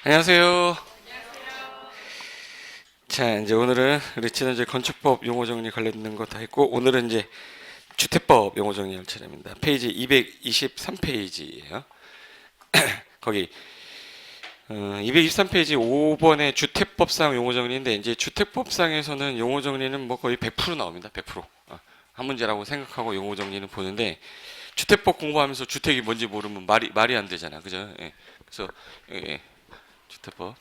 안녕하세요. 자, 이제 오늘은 우리 지난주에 건축법 용어 정리 관련된 거 다 했고, 오늘은 이제 주택법 용어 정리할 차례입니다. 페이지 223페이지예요. 거기 223페이지 5번의 주택법상 용어 정리인데, 이제 주택법상에서는 용어 정리는 뭐 거의 100% 나옵니다. 100%. 한 문제라고 생각하고 용어 정리는 보는데, 주택법 공부하면서 주택이 뭔지 모르면 말이 안 되잖아. 그죠? 예. 그래서 주택법.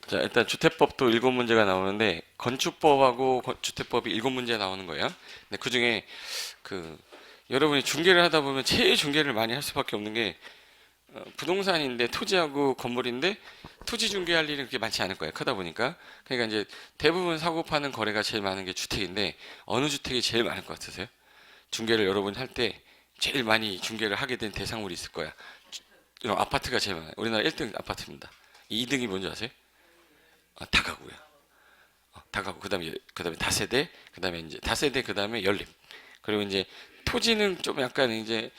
자, 일단 주택법도 7문제가 나오는데 건축법하고 주택법이 7문제 나오는 거예요. 근데 그 중에 그 여러분이 중개를 하다 보면 제일 중개를 많이 할 수밖에 없는 게 부동산인데 토지하고 건물인데 토지 중개할 일이 그렇게 많지 않을 거예요. 크다 보니까. 그러니까 이제 대부분 사고 파는 거래가 제일 많은 게 주택인데 어느 주택이 제일 많을 것 같으세요? 중개를 여러분이 할 때 제일 많이 중개를 하게 된 대상물이 있을 거야. 이런 아파트가 제일 많아요. 우리나라 1등 아파트입니다. 2등이 뭔지 아세요? 다가구야. 다가구. 그다음에 다세대. 그다음에 이제 다세대. 그다음에 연립. 그리고 이제 토지는 좀 약간 이제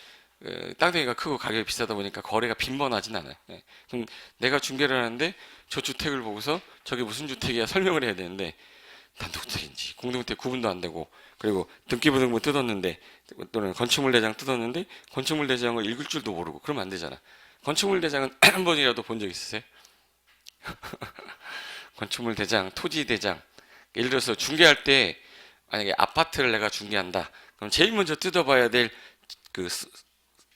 땅덩이가 크고 가격이 비싸다 보니까 거래가 빈번하진 않아요. 예. 그럼 내가 중개를 하는데 저 주택을 보고서 저게 무슨 주택이야 설명을 해야 되는데 단독주택인지 공동주택 구분도 안 되고 그리고 등기부등본 뜯었는데 또는 건축물 대장 뜯었는데 건축물 대장을 읽을 줄도 모르고 그러면 안 되잖아. 건축물 대장은 한 번이라도 본 적 있으세요? 건축물 대장, 토지 대장. 예를 들어서 중개할 때 만약에 아파트를 내가 중개한다. 그럼 제일 먼저 뜯어봐야 될 그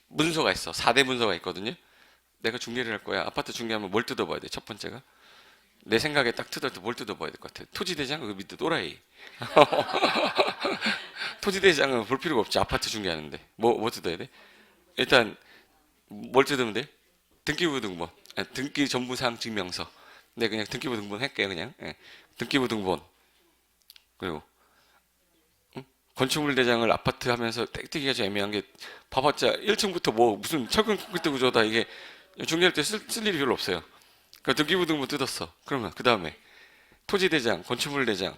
문서가 있어. 4대 문서가 있거든요. 내가 중개를 할 거야. 아파트 중개하면 뭘 뜯어봐야 돼? 첫 번째가 내 생각에 딱 뜯을 때 뭘 뜯어봐야 될 것 같아. 토지 대장 그 밑에 또라이. 토지 대장은 볼 필요가 없지. 아파트 중개하는데 뭐 뜯어야 돼? 일단 뭘 뜯으면 돼? 등기부등본, 등기전부사항 증명서. 네, 그냥 등기부등본 할게요, 그냥. 예. 등기부등본. 그리고 건축물 대장을 아파트 하면서 땡땡이가 좀 애매한 게 봐봤자 1층부터 뭐 무슨 철근 콘크리트 구조다 이게 중개할 때 쓸 일이 별로 없어요. 그 등기부등본 뜯었어. 그러면 그 다음에 토지 대장, 건축물 대장,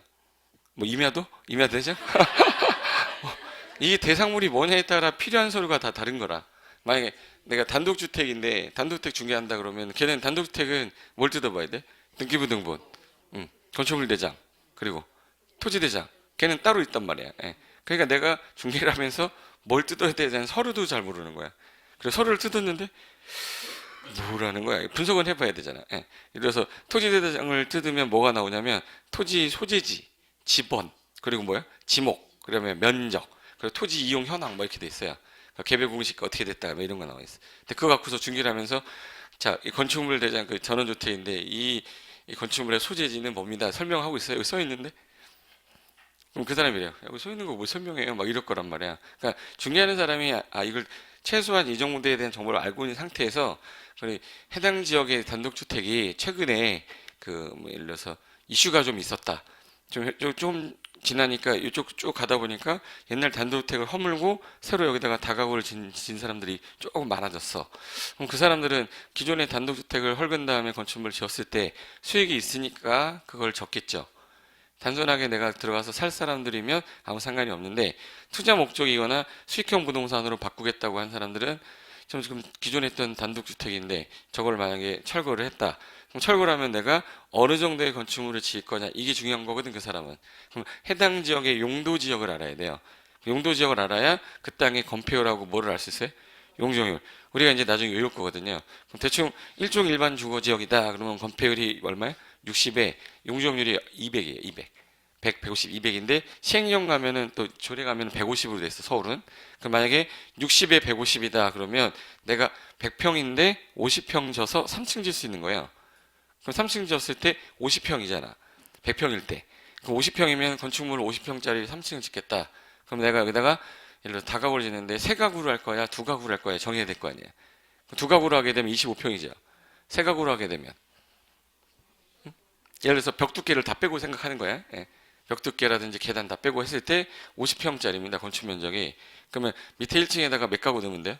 뭐 임야도? 임야 대장? 이 대상물이 뭐냐에 따라 필요한 서류가 다 다른 거라. 만약에 내가 단독주택인데 단독주택 중개한다 그러면 걔는 단독주택은 뭘 뜯어봐야 돼? 등기부등본, 건축물 대장, 그리고 토지 대장. 걔는 따로 있단 말이야. 예. 그러니까 내가 중개를 하면서 뭘 뜯어야 되는 서류도 잘 모르는 거야. 그래서 서류를 뜯었는데 뭐라는 거야? 분석은 해봐야 되잖아. 예. 예를 들어서 토지 대장을 뜯으면 뭐가 나오냐면 토지 소재지, 지번, 그리고 뭐야? 지목, 그러면 면적, 그리고 토지 이용 현황 뭐 이렇게 돼 있어요. 그러니까 개별 공시가 어떻게 됐다 뭐 이런 거 나와 있어. 근데 그거 갖고서 중개를 하면서 자, 이 건축물 대장 그 전원주택인데 이 건축물의 소재지는 뭡니다. 설명하고 있어요. 여기 써 있는데 그럼 그 사람이 래요 여기 써 있는 거 뭐 설명해요? 막 이럴 거란 말이야. 그러니까 중개하는 사람이 이걸 최소한 이 정도에 대한 정보를 알고 있는 상태에서 해당 지역의 단독주택이 최근에 그뭐 예를 들어서 이슈가 좀 있었다. 좀 지나니까 이쪽 쭉 가다 보니까 옛날 단독주택을 허물고 새로 여기다가 다가구를 진 사람들이 조금 많아졌어. 그럼 그 사람들은 기존의 단독주택을 헐근 다음에 건축물을 지었을 때 수익이 있으니까 그걸 적겠죠. 단순하게 내가 들어가서 살 사람들이면 아무 상관이 없는데 투자 목적이거나 수익형 부동산으로 바꾸겠다고 한 사람들은 지금 기존에 있던 단독주택인데 저걸 만약에 철거를 했다. 그럼 철거를 하면 내가 어느 정도의 건축물을 지을 거냐 이게 중요한 거거든 그 사람은. 그럼 해당 지역의 용도 지역을 알아야 돼요. 용도 지역을 알아야 그 땅의 건폐율하고 뭐를 알 수 있어요? 용적률. 우리가 이제 나중에 외울 거거든요. 그럼 대충 일종 일반 주거 지역이다. 그러면 건폐율이 얼마야? 60에 용적률이 200이에요. 200. 100, 150, 200인데 시행령 가면은 또 조례 가면은 150으로 돼 있어. 서울은. 그럼 만약에 60에 150이다 그러면 내가 100평인데 50평 져서 3층 질 수 있는 거예요. 그럼 3층 졌을 때 50평이잖아. 100평일 때. 그럼 50평이면 건축물 50평짜리 3층을 짓겠다. 그럼 내가 여기다가 예를 들어 다가구를 짓는데 세 가구로 할 거야, 두 가구로 할 거야 정해야 될 거 아니야. 두 가구로 하게 되면 25평이죠. 세 가구로 하게 되면 예를 들어서 벽 두께를 다 빼고 생각하는 거야. 예. 벽 두께라든지 계단 다 빼고 했을 때 50평짜리입니다. 건축 면적이. 그러면 밑에 1층에다가 몇 가구 넣으면 돼요?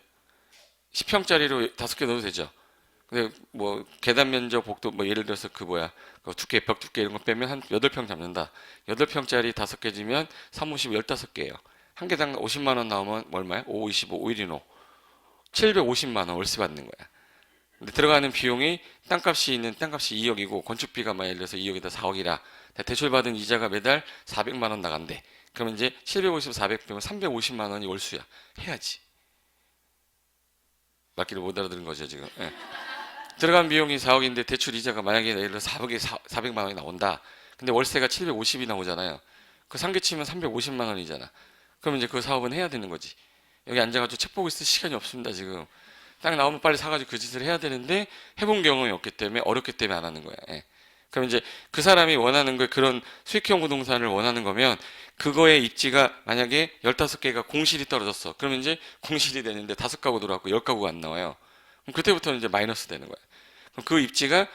10평짜리로 5개 넣어도 되죠. 근데 뭐 계단 면적 복도 뭐 예를 들어서 그 두께 벽 두께 이런 거 빼면 한 8평 잡는다. 8평짜리 5개 지면 3, 50, 15개예요. 한 개당 50만 원 나오면 얼마야? 5, 25, 5, 1인 5. 750만 원 월세 받는 거야. 근데 들어가는 비용이 땅값이 있는 땅값이 2억이고 건축비가 만약 예를 들어서 2억에다 4억이라 대출받은 이자가 매달 400만 원 나간대. 그러면 이제 750, 400 빼면 350만 원이 월수야. 해야지. 맞기를 못 알아들은 거죠 지금. 예. 들어간 비용이 4억인데 대출 이자가 만약에 예를 들어 4억에 400만 원이 나온다. 근데 월세가 750이 나오잖아요. 그 상계치면 350만 원이잖아. 그러면 이제 그 사업은 해야 되는 거지. 여기 앉아가지고 책 보고 있을 시간이 없습니다 지금. 딱 나오면 빨리 사가지고 그 짓을 해야 되는데 해본 경험이 없기 때문에 어렵기 때문에 안 하는 거야. 예. 그럼 이제 그 사람이 원하는 거 그런 수익형 부동산을 원하는 거면 그거의 입지가 만약에 15개가 공실이 떨어졌어. 그러면 이제 공실이 되는데 5가구 들어왔고 10가구가 안 나와요. 그럼 그때부터는 이제 마이너스 되는 거야. 그럼 그 입지가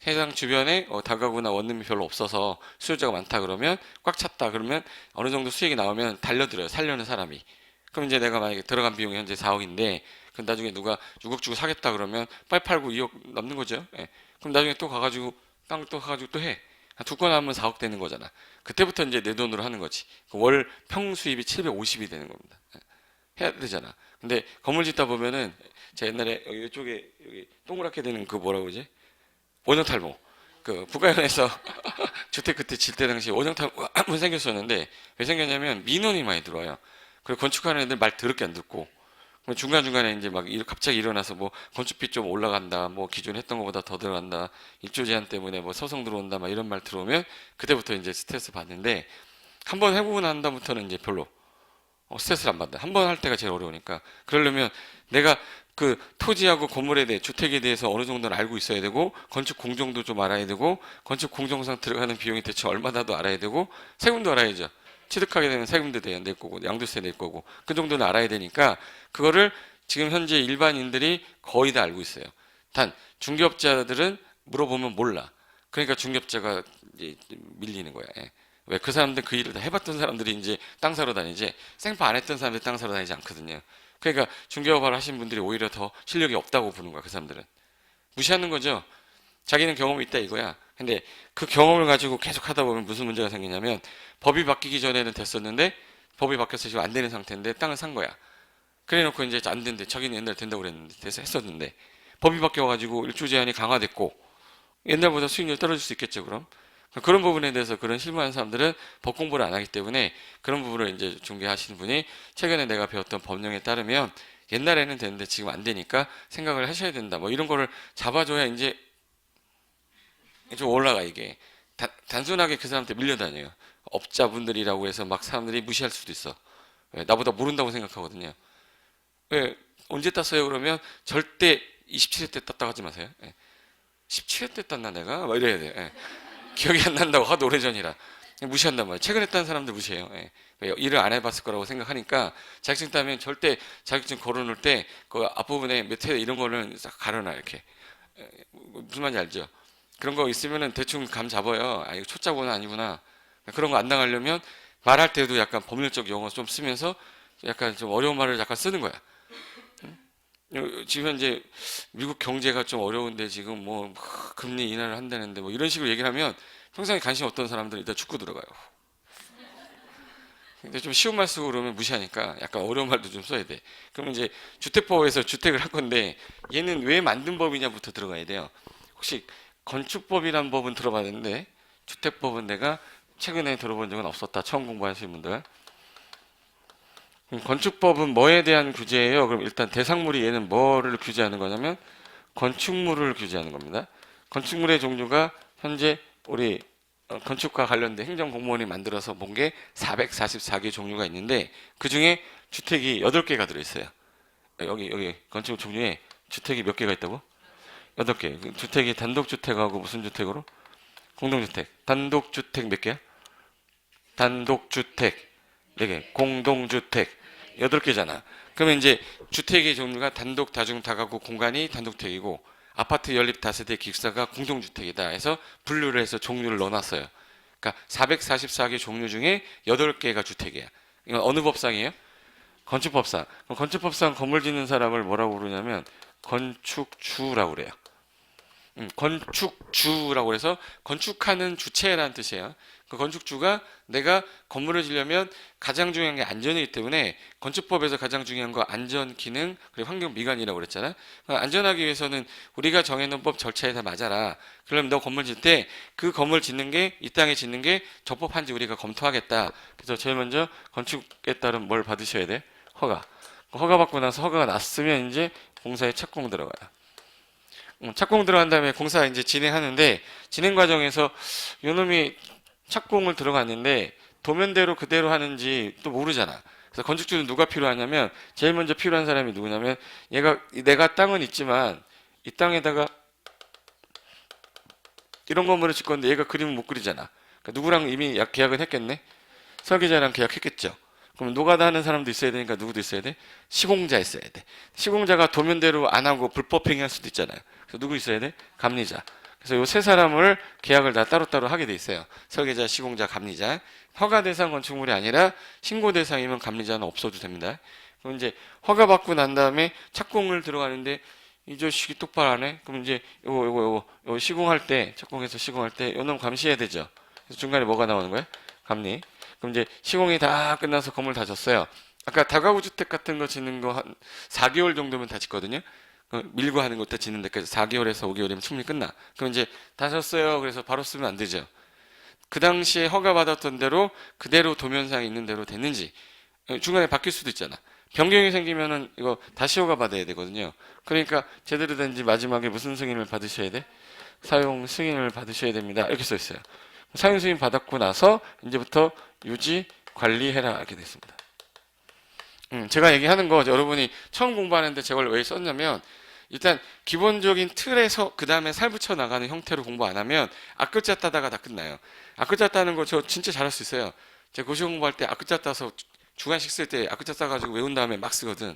해당 주변에 다가구나 원룸이 별로 없어서 수요자가 많다 그러면 꽉 찼다 그러면 어느 정도 수익이 나오면 달려들어요. 살려는 사람이. 그럼 이제 내가 만약에 들어간 비용이 현재 4억인데 그럼 나중에 누가 6억 주고 사겠다 그러면 빨리 팔고 2억 남는 거죠. 예. 그럼 나중에 또 가가지고 땅 또 가가지고 또 해. 두 건 하면 4억 되는 거잖아. 그때부터 이제 내 돈으로 하는 거지. 월 평수입이 750이 되는 겁니다. 예. 해야 되잖아. 근데 건물 짓다 보면은 제가 옛날에 여기 이쪽에 여기 동그랗게 되는 그 뭐라고 그러지? 원형탈모. 그 북가현에서 주택 그때 질 때 당시 원형탈모 한번 생겼었는데 왜 생겼냐면 민원이 많이 들어와요. 그리고 건축하는 애들 말 더럽게 안 듣고 중간중간에 이제 막 갑자기 일어나서 뭐 건축비 좀 올라간다, 뭐 기존에 했던 것보다 더 들어간다, 입주 제한 때문에 뭐 소송 들어온다, 막 이런 말 들어오면 그때부터 이제 스트레스 받는데 한 번 해보고 난 다음부터는 이제 별로 스트레스를 안 받는다. 한 번 할 때가 제일 어려우니까. 그러려면 내가 그 토지하고 건물에 대해 주택에 대해서 어느 정도는 알고 있어야 되고 건축 공정도 좀 알아야 되고 건축 공정상 들어가는 비용이 대체 얼마나도 알아야 되고 세금도 알아야죠. 취득하게 되면 세금도 낼 거고 양도세 낼 거고 그 정도는 알아야 되니까 그거를 지금 현재 일반인들이 거의 다 알고 있어요. 단 중개업자들은 물어보면 몰라. 그러니까 중개업자가 이제 밀리는 거야. 예. 왜 그 사람들 그 일을 다 해봤던 사람들이 이제 땅 사러 다니지 생파 안 했던 사람들이 땅 사러 다니지 않거든요. 그러니까 중개업을 하신 분들이 오히려 더 실력이 없다고 보는 거야. 그 사람들은 무시하는 거죠. 자기는 경험이 있다 이거야. 근데 그 경험을 가지고 계속 하다 보면 무슨 문제가 생기냐면 법이 바뀌기 전에는 됐었는데 법이 바뀌어서 지금 안 되는 상태인데 땅을 산 거야. 그래 놓고 이제 안 된대. 자기는 옛날에 된다고 그랬는데 돼서 했었는데 법이 바뀌어가지고 일조 제한이 강화됐고 옛날보다 수익률이 떨어질 수 있겠죠. 그럼 그런 부분에 대해서 그런 실무하는 사람들은 법 공부를 안 하기 때문에 그런 부분을 이제 중개하시는 분이 최근에 내가 배웠던 법령에 따르면 옛날에는 되는데 지금 안 되니까 생각을 하셔야 된다. 뭐 이런 거를 잡아줘야 이제 좀 올라가 이게. 단순하게 그 사람한테 밀려다녀요. 업자분들이라고 해서 막 사람들이 무시할 수도 있어. 왜? 나보다 모른다고 생각하거든요. 왜? 언제 땄어요? 그러면 절대 27회 때 땄다고 하지 마세요. 예. 17회 때 땄나 내가? 막 이래야 돼. 예. 기억이 안 난다고 하도 오래전이라 무시한단 말이에요. 최근에 딴 사람들 무시해요. 예. 왜? 일을 안 해봤을 거라고 생각하니까 자격증 따면 절대 자격증 걸어놓을 때 그 앞부분에 몇 회 이런 거는 싹 가려놔 이렇게. 무슨 말인지 알죠? 그런 거 있으면은 대충 감 잡아요. 아, 이거 초짜구나 아니구나. 그런 거 안 당하려면 말할 때도 약간 법률적 용어 좀 쓰면서 약간 좀 어려운 말을 약간 쓰는 거야. 지금 현재 미국 경제가 좀 어려운데 지금 뭐 금리 인하를 한다는데 뭐 이런 식으로 얘기를 하면 평상에 관심 없던 사람들은 일단 죽고 들어가요. 근데 좀 쉬운 말 쓰고 그러면 무시하니까 약간 어려운 말도 좀 써야 돼. 그러면 이제 주택법에서 주택을 할 건데 얘는 왜 만든 법이냐부터 들어가야 돼요. 혹시 건축법이란 법은 들어봤는데 주택법은 내가 최근에 들어본 적은 없었다. 처음 공부하시는 분들. 건축법은 뭐에 대한 규제예요? 그럼 일단 대상물이 얘는 뭐를 규제하는 거냐면 건축물을 규제하는 겁니다. 건축물의 종류가 현재 우리 건축과 관련된 행정공무원이 만들어서 본 게 444개 종류가 있는데 그 중에 주택이 8개가 들어있어요. 여기 건축 종류에 주택이 몇 개가 있다고? 8개. 주택이 단독주택하고 무슨 주택으로? 공동주택. 단독주택 몇 개야? 단독주택 4개. 공동주택 8개잖아. 그러면 이제 주택의 종류가 단독, 다중, 다가구, 공간이 단독주택이고 아파트 연립 다세대 기숙사가 공동주택이다 해서 분류를 해서 종류를 넣어놨어요. 그러니까 444개 종류 중에 8개가 주택이야. 이건 어느 법상이에요? 건축법상. 그럼 건축법상 건물 짓는 사람을 뭐라고 부르냐면 건축주라고 그래요. 건축주라고 해서 건축하는 주체라는 뜻이에요. 그 건축주가 내가 건물을 지려면 가장 중요한 게 안전이기 때문에 건축법에서 가장 중요한 거 안전, 기능, 그리고 환경 미관이라고 그랬잖아. 안전하기 위해서는 우리가 정해놓은 법 절차에 다 맞아라. 그러면 너 건물 짓 때 그 건물 짓는 게 이 땅에 짓는 게 적법한지 우리가 검토하겠다. 그래서 제일 먼저 건축에 따른 뭘 받으셔야 돼? 허가. 허가 받고 나서 허가가 났으면 이제 공사에 착공 들어가요. 착공 들어간 다음에 공사 이제 진행하는데 진행 과정에서 요놈이 착공을 들어갔는데 도면대로 그대로 하는지 또 모르잖아. 그래서 건축주는 누가 필요하냐면 제일 먼저 필요한 사람이 누구냐면 얘가 내가 땅은 있지만 이 땅에다가 이런 건물을 짓 건데 얘가 그림을 못 그리잖아. 그러니까 누구랑 이미 계약은 했겠네. 설계자랑 계약했겠죠. 그럼 노가다 하는 사람도 있어야 되니까 누구도 있어야 돼? 시공자 있어야 돼. 시공자가 도면대로 안 하고 불법 행위할 수도 있잖아요. 그래서 누구 있어야 돼? 감리자. 그래서 요 세 사람을 계약을 다 따로따로 하게 돼 있어요. 설계자, 시공자, 감리자. 허가 대상 건축물이 아니라 신고 대상이면 감리자는 없어도 됩니다. 그럼 이제 허가 받고 난 다음에 착공을 들어가는데 이 자식이 똑바로 안 해? 그럼 이제 요거 시공할 때, 착공해서 시공할 때 요놈 감시해야 되죠. 그래서 중간에 뭐가 나오는 거야? 감리. 그럼 이제 시공이 다 끝나서 건물 다 졌어요. 아까 다가구 주택 같은 거 짓는 거 한 4개월 정도면 다 짓거든요. 밀고 하는 것도 짓는 데까지 4개월에서 5개월이면 충분히 끝나. 그럼 이제 다 졌어요. 그래서 바로 쓰면 안 되죠. 그 당시에 허가 받았던 대로 그대로 도면상에 있는 대로 됐는지 중간에 바뀔 수도 있잖아. 변경이 생기면은 이거 다시 허가 받아야 되거든요. 그러니까 제대로 된지 마지막에 무슨 승인을 받으셔야 돼? 사용 승인을 받으셔야 됩니다. 이렇게 써 있어요. 사용 승인 받았고 나서 이제부터 유지 관리해라 이렇게 됐습니다. 제가 얘기하는 거 여러분이 처음 공부하는데 저걸 왜 썼냐면 일단 기본적인 틀에서 그 다음에 살 붙여 나가는 형태로 공부 안 하면 앞글자 따다가 다 끝나요. 앞글자 따는 거 저 진짜 잘할 수 있어요. 제가 고시 공부할 때 앞글자 따서 주관식 쓸 때 앞글자 따가지고 외운 다음에 막 쓰거든.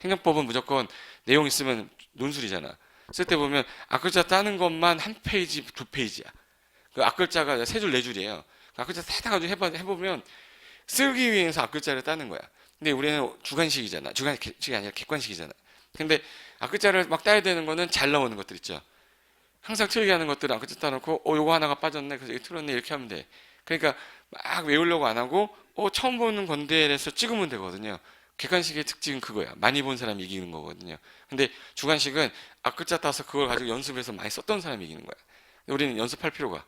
행정법은 무조건 내용 있으면 논술이잖아. 쓸 때 보면 앞글자 따는 것만 한 페이지, 두 페이지야. 그 앞글자가 세 줄, 네 줄이에요. 앞글자 따다가지고 해보면 쓰기 위해서 앞글자를 따는 거야. 근데 우리는 주관식이잖아. 주관식이 아니라 객관식이잖아. 근데 앞글자를 막 따야 되는 거는 잘 나오는 것들 있죠. 항상 틀리게 하는 것들은 앞글자 따놓고 요거 하나가 빠졌네. 그래서 이거 틀었네. 이렇게 하면 돼. 그러니까 막 외우려고 안 하고 처음 보는 건데 해서 찍으면 되거든요. 객관식의 특징은 그거야. 많이 본 사람이 이기는 거거든요. 근데 주관식은 앞글자 따서 그걸 가지고 연습해서 많이 썼던 사람이 이기는 거야. 우리는 연습할 필요가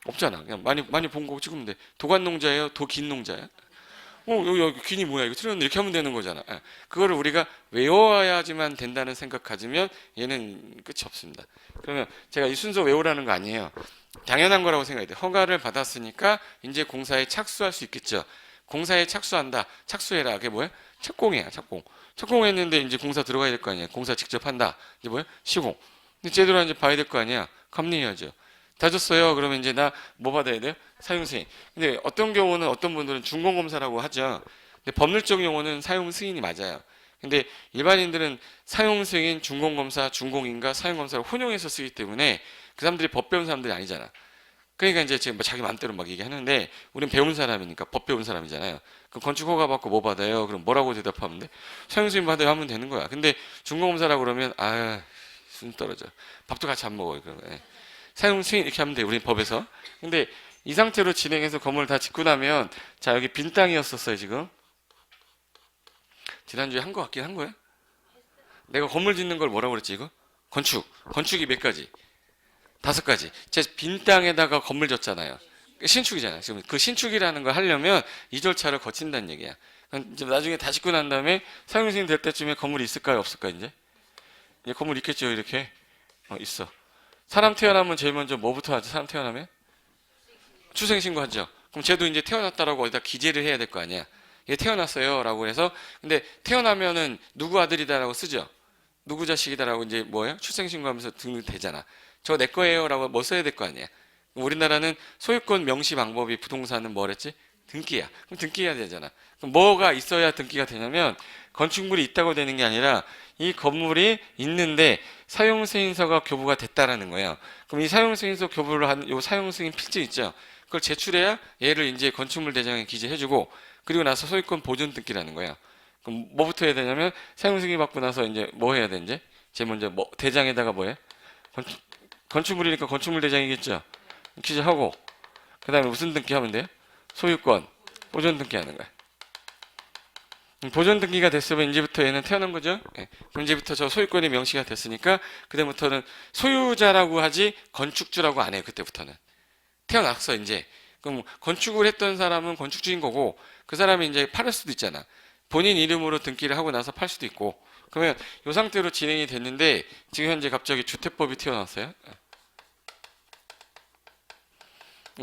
없잖아. 그냥 많이 본 거 찍으면 돼. 도관 농자예요? 도 긴 농자야? 여기 긴이 뭐야? 이거 틀렸는데 이렇게 하면 되는 거잖아. 그거를 우리가 외워야지만 된다는 생각 가지면 얘는 끝이 없습니다. 그러면 제가 이 순서 외우라는 거 아니에요. 당연한 거라고 생각해야 돼. 허가를 받았으니까 이제 공사에 착수할 수 있겠죠. 공사에 착수한다. 착수해라. 그게 뭐야? 착공이야. 착공. 착공했는데 이제 공사 들어가야 될 거 아니야. 공사 직접 한다. 이제 뭐야? 시공. 근데 제대로 하는지 봐야 될 거 아니야. 감리해야죠. 다 줬어요. 그러면 이제 나 뭐 받아야 돼요? 사용 승인. 근데 어떤 경우는 어떤 분들은 준공검사라고 하죠. 근데 법률적 용어는 사용 승인이 맞아요. 근데 일반인들은 사용 승인, 준공검사, 준공인가, 사용검사를 혼용해서 쓰기 때문에 그 사람들이 법 배운 사람들이 아니잖아. 그러니까 이제 지금 뭐 자기 마음대로 막 얘기하는데 우린 배운 사람이니까 법 배운 사람이잖아요. 그럼 건축 허가 받고 뭐 받아요? 그럼 뭐라고 대답하면 돼? 사용 승인 받아요 하면 되는 거야. 근데 준공검사라고 그러면 순 떨어져. 밥도 같이 안 먹어요. 그러면. 사용 승인 이렇게 하면 돼. 우린 법에서. 근데 이 상태로 진행해서 건물을 다 짓고 나면 자 여기 빈 땅이었었어요 지금. 지난주에 한 거 같긴 한 거야? 내가 건물 짓는 걸 뭐라고 그랬지 이거? 건축이 몇 가지? 5가지. 제 빈 땅에다가 건물 짓잖아요. 신축이잖아요. 지금 그 신축이라는 걸 하려면 이 절차를 거친다는 얘기야. 이제 나중에 다 짓고 난 다음에 사용 승인 될 때쯤에 건물이 있을까요 없을까요 이제? 이제 건물 있겠죠 이렇게. 있어. 사람 태어나면 제일 먼저 뭐부터 하죠? 사람 태어나면? 출생신고하죠. 그럼 쟤도 이제 태어났다라고 어디다 기재를 해야 될 거 아니야. 얘 태어났어요 라고 해서 근데 태어나면은 누구 아들이다라고 쓰죠. 누구 자식이다라고 이제 뭐예요? 출생신고하면서 등록되잖아. 저 내 거예요 라고 뭐 써야 될 거 아니야. 우리나라는 소유권 명시 방법이 부동산은 뭐랬지? 등기야. 그럼 등기해야 되잖아. 그럼 뭐가 있어야 등기가 되냐면 건축물이 있다고 되는 게 아니라 이 건물이 있는데 사용승인서가 교부가 됐다라는 거예요. 그럼 이 사용승인서 교부를 한 요 사용승인 필지 있죠. 그걸 제출해야 얘를 이제 건축물 대장에 기재해주고 그리고 나서 소유권 보존 등기라는 거예요. 그럼 뭐부터 해야 되냐면 사용승인 받고 나서 이제 뭐 해야 돼 이제? 제일 먼저 뭐 대장에다가 뭐해? 건축물이니까 건축물 대장이겠죠. 기재하고 그 다음에 무슨 등기 하면 돼요? 소유권, 보존 등기 하는 거야. 보존 등기가 됐으면 이제부터 얘는 태어난 거죠. 예. 그럼 이제부터 저 소유권이 명시가 됐으니까 그때부터는 소유자라고 하지 건축주라고 안 해요. 그때부터는 태어났어 이제. 그럼 건축을 했던 사람은 건축주인 거고 그 사람이 이제 팔을 수도 있잖아. 본인 이름으로 등기를 하고 나서 팔 수도 있고. 그러면 이 상태로 진행이 됐는데 지금 현재 갑자기 주택법이 튀어나왔어요.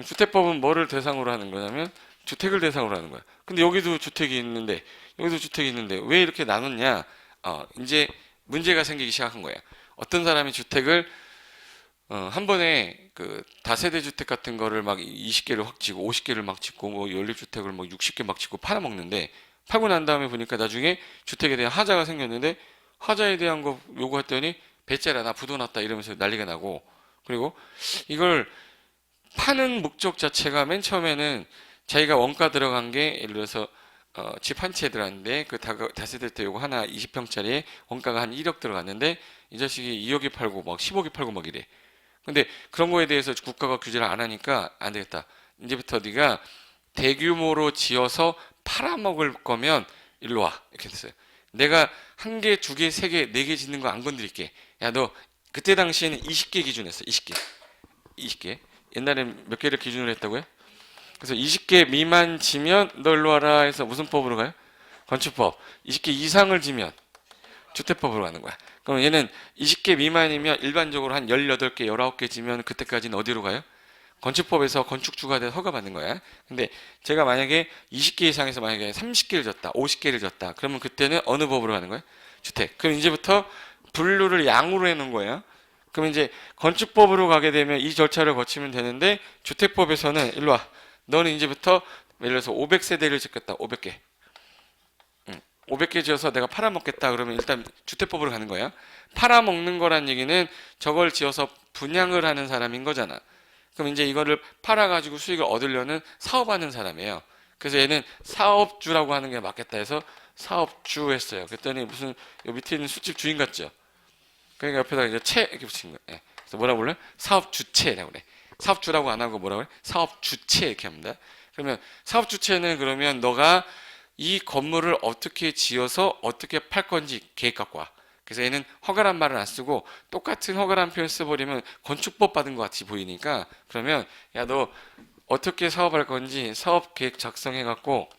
주택법은 뭐를 대상으로 하는 거냐면 주택을 대상으로 하는 거야. 근데 여기도 주택이 있는데 여기도 주택이 있는데 왜 이렇게 나눴냐? 이제 문제가 생기기 시작한 거야. 어떤 사람이 주택을 한 번에 그 다세대 주택 같은 거를 막 20개를 확 짓고 50개를 막 짓고 뭐 연립주택을 뭐 60개 막 짓고 팔아먹는데 팔고 난 다음에 보니까 나중에 주택에 대한 하자가 생겼는데 하자에 대한 거 요구했더니 배째라 나 부도났다 이러면서 난리가 나고 그리고 이걸 파는 목적 자체가 맨 처음에는 자기가 원가 들어간 게 예를 들어서 집 한 채 들어갔는데 그 다세대 때 요거 하나 20평짜리에 원가가 한 1억 들어갔는데 이 자식이 2억에 팔고 막 10억에 팔고 막 이래. 근데 그런 거에 대해서 국가가 규제를 안 하니까 안 되겠다. 이제부터 네가 대규모로 지어서 팔아먹을 거면 일로 와. 이렇게 됐어요. 내가 한 개, 두 개, 세 개, 네 개 짓는 거 안 건드릴게. 야, 너 그때 당시에는 20개 기준했어. 20개. 20개. 옛날엔 몇 개를 기준으로 했다고요? 그래서 20개 미만 지면 너 일로 와라 해서 무슨 법으로 가요? 건축법. 20개 이상을 지면 주택법으로 가는 거야. 그럼 얘는 20개 미만이면 일반적으로 한 18개, 19개 지면 그때까지는 어디로 가요? 건축법에서 건축주가 돼서 허가받는 거야. 근데 제가 만약에 20개 이상에서 만약에 30개를 졌다, 50개를 졌다. 그러면 그때는 어느 법으로 가는 거야? 주택. 그럼 이제부터 분류를 양으로 해놓은 거예요. 그럼 이제 건축법으로 가게 되면 이 절차를 거치면 되는데 주택법에서는 일로 와. 너는 이제부터 예를 들어서 500세대를 짓겠다. 500개. 500개 지어서 내가 팔아먹겠다 그러면 일단 주택법으로 가는 거야. 팔아먹는 거란 얘기는 저걸 지어서 분양을 하는 사람인 거잖아. 그럼 이제 이거를 팔아가지고 수익을 얻으려는 사업하는 사람이에요. 그래서 얘는 사업주라고 하는 게 맞겠다 해서 사업주 했어요. 그랬더니 무슨 요 밑에 있는 술집 주인 같죠. 그러니까 옆에다가 이제 채 이렇게 붙인 거예요. 예. 그래서 뭐라고 불러요? 사업주체라고 그래. 사업주라고 안 하고 뭐라고 그래? 사업주체 이렇게 합니다. 그러면 사업주체는 그러면 너가 이 건물을 어떻게 지어서 어떻게 팔 건지 계획 갖고 와. 그래서 얘는 허가란 말을 안 쓰고 똑같은 허가란 표현 써버리면 건축법 받은 것 같이 보이니까 그러면 야 너 어떻게 사업할 건지 사업 계획 작성해 갖고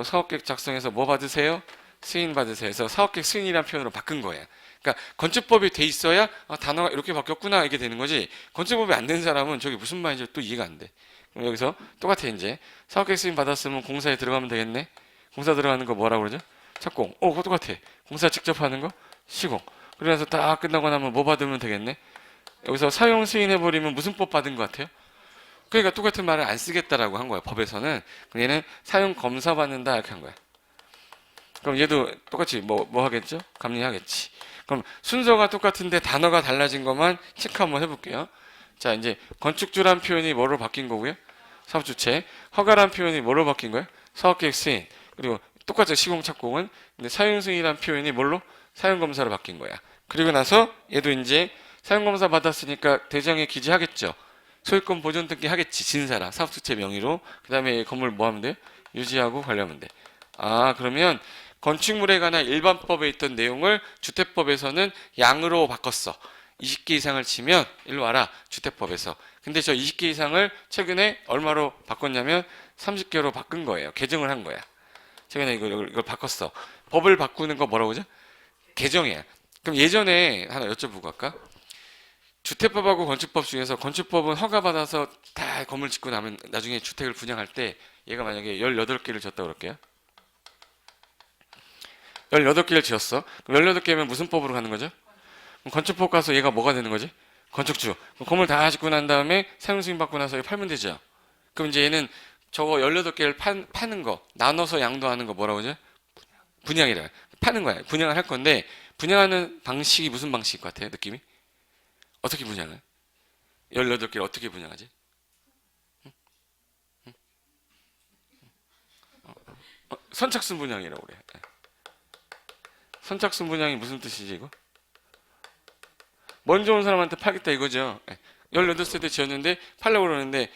사업 계획 작성해서 뭐 받으세요? 승인 받으세요. 그래서 사업 계획 승인이라는 표현으로 바꾼 거예요. 그러니까 건축법이 돼 있어야 단어가 이렇게 바뀌었구나 이게 되는 거지. 건축법이 안 된 사람은 저게 무슨 말인지 또 이해가 안 돼. 그럼 여기서 똑같아 이제 사업계획 승인 받았으면 공사에 들어가면 되겠네. 공사 들어가는 거 뭐라고 그러죠? 착공. 그거 똑같아. 공사 직접 하는 거 시공. 그래서 다 끝나고 나면 뭐 받으면 되겠네. 여기서 사용 승인해버리면 무슨 법 받은 것 같아요? 그러니까 똑같은 말을 안 쓰겠다라고 한 거야. 법에서는. 그럼 얘는 사용 검사 받는다 이렇게 한 거야. 그럼 얘도 똑같이 뭐 하겠죠? 감리하겠지. 그럼 순서가 똑같은데 단어가 달라진 것만 체크 한번 해볼게요. 자, 이제 건축주란 표현이 뭐로 바뀐 거고요? 사업주체. 허가란 표현이 뭐로 바뀐 거예요? 사업계획 승인. 그리고 똑같죠. 시공착공은. 근데 사용승인이란 표현이 뭘로? 사용검사로 바뀐 거야. 그리고 나서 얘도 이제 사용검사 받았으니까 대장에 기재하겠죠. 소유권 보존 등기 하겠지. 진사라. 사업주체 명의로. 그 다음에 건물 뭐 하면 돼? 유지하고 관리하면 돼. 그러면 건축물에 관한 일반법에 있던 내용을 주택법에서는 양으로 바꿨어. 20개 이상을 치면 일로 와라. 주택법에서. 근데 저 20개 이상을 최근에 얼마로 바꿨냐면 30개로 바꾼 거예요. 개정을 한 거야. 최근에 이걸 바꿨어. 법을 바꾸는 거 뭐라고 그러죠? 개정이야. 그럼 예전에 하나 여쭤보고 할까? 주택법하고 건축법 중에서 건축법은 허가받아서 다 건물 짓고 나면 나중에 주택을 분양할 때 얘가 만약에 18개를 졌다고 그럴게요. 18개를 지었어. 그럼 18개면 무슨 법으로 가는 거죠? 그럼 건축법 가서 얘가 뭐가 되는 거지? 건축주. 그럼 건물 다 짓고 난 다음에 사용승인 받고 나서 이거 팔면 되죠. 그럼 이제 얘는 저거 18개를 파는 거, 나눠서 양도하는 거 뭐라고 하죠? 분양이라. 파는 거야. 분양을 할 건데, 분양하는 방식이 무슨 방식일 것 같아요? 느낌이? 어떻게 분양을? 18개를 어떻게 분양하지? 선착순 분양이라고 그래. 선착순 분양이 무슨 뜻이지, 이거? 먼저 온 사람한테 팔겠다 이거죠. 18세대 지었는데 팔려고 그러는데